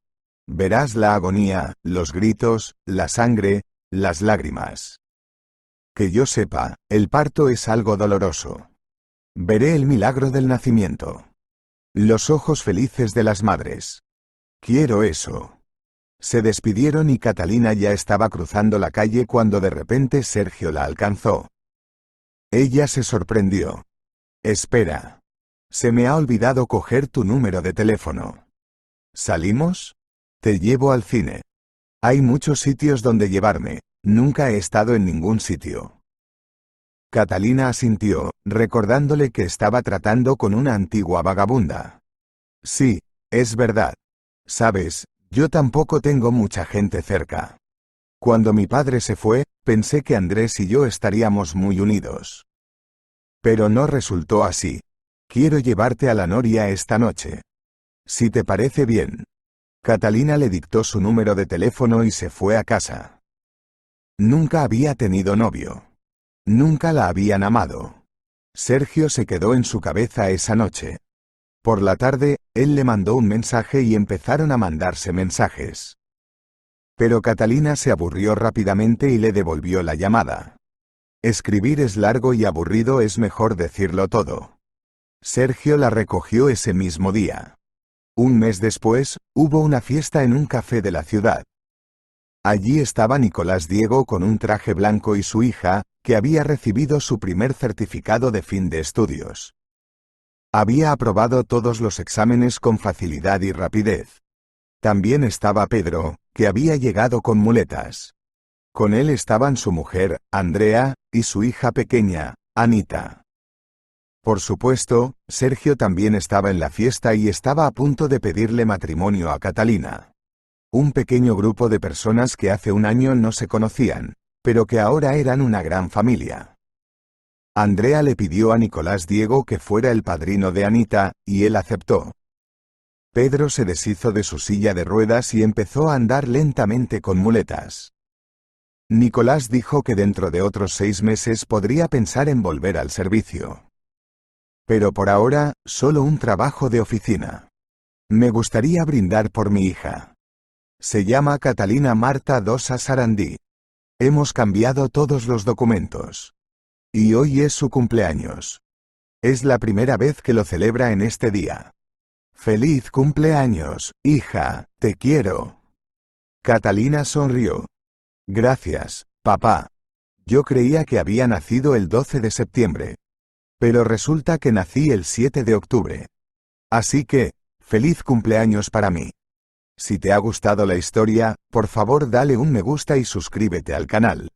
Verás la agonía, los gritos, la sangre, las lágrimas. Que yo sepa, el parto es algo doloroso. Veré el milagro del nacimiento. Los ojos felices de las madres. Quiero eso. Se despidieron y Catalina ya estaba cruzando la calle cuando de repente Sergio la alcanzó. Ella se sorprendió. Espera. Se me ha olvidado coger tu número de teléfono. ¿Salimos? Te llevo al cine. Hay muchos sitios donde llevarme. Nunca he estado en ningún sitio. Catalina asintió, recordándole que estaba tratando con una antigua vagabunda. Sí, es verdad. Sabes, yo tampoco tengo mucha gente cerca. Cuando mi padre se fue, pensé que Andrés y yo estaríamos muy unidos. Pero no resultó así. Quiero llevarte a la Noria esta noche. Si te parece bien. Catalina le dictó su número de teléfono y se fue a casa. Nunca había tenido novio. Nunca la habían amado. Sergio se quedó en su cabeza esa noche. Por la tarde, él le mandó un mensaje y empezaron a mandarse mensajes. Pero Catalina se aburrió rápidamente y le devolvió la llamada. Escribir es largo y aburrido, es mejor decirlo todo. Sergio la recogió ese mismo día. Un mes después, hubo una fiesta en un café de la ciudad. Allí estaba Nicolás Diego con un traje blanco y su hija, que había recibido su primer certificado de fin de estudios. Había aprobado todos los exámenes con facilidad y rapidez. También estaba Pedro, que había llegado con muletas. Con él estaban su mujer, Andrea, y su hija pequeña, Anita. Por supuesto, Sergio también estaba en la fiesta y estaba a punto de pedirle matrimonio a Catalina. Un pequeño grupo de personas que hace un año no se conocían, pero que ahora eran una gran familia. Andrea le pidió a Nicolás Diego que fuera el padrino de Anita, y él aceptó. Pedro se deshizo de su silla de ruedas y empezó a andar lentamente con muletas. Nicolás dijo que dentro de otros 6 meses podría pensar en volver al servicio. Pero por ahora, solo un trabajo de oficina. Me gustaría brindar por mi hija. Se llama Catalina Marta Dosa Sarandí. Hemos cambiado todos los documentos. Y hoy es su cumpleaños. Es la primera vez que lo celebra en este día. ¡Feliz cumpleaños, hija! Te quiero. Catalina sonrió. Gracias, papá. Yo creía que había nacido el 12 de septiembre. Pero resulta que nací el 7 de octubre. Así que, feliz cumpleaños para mí. Si te ha gustado la historia, por favor dale un me gusta y suscríbete al canal.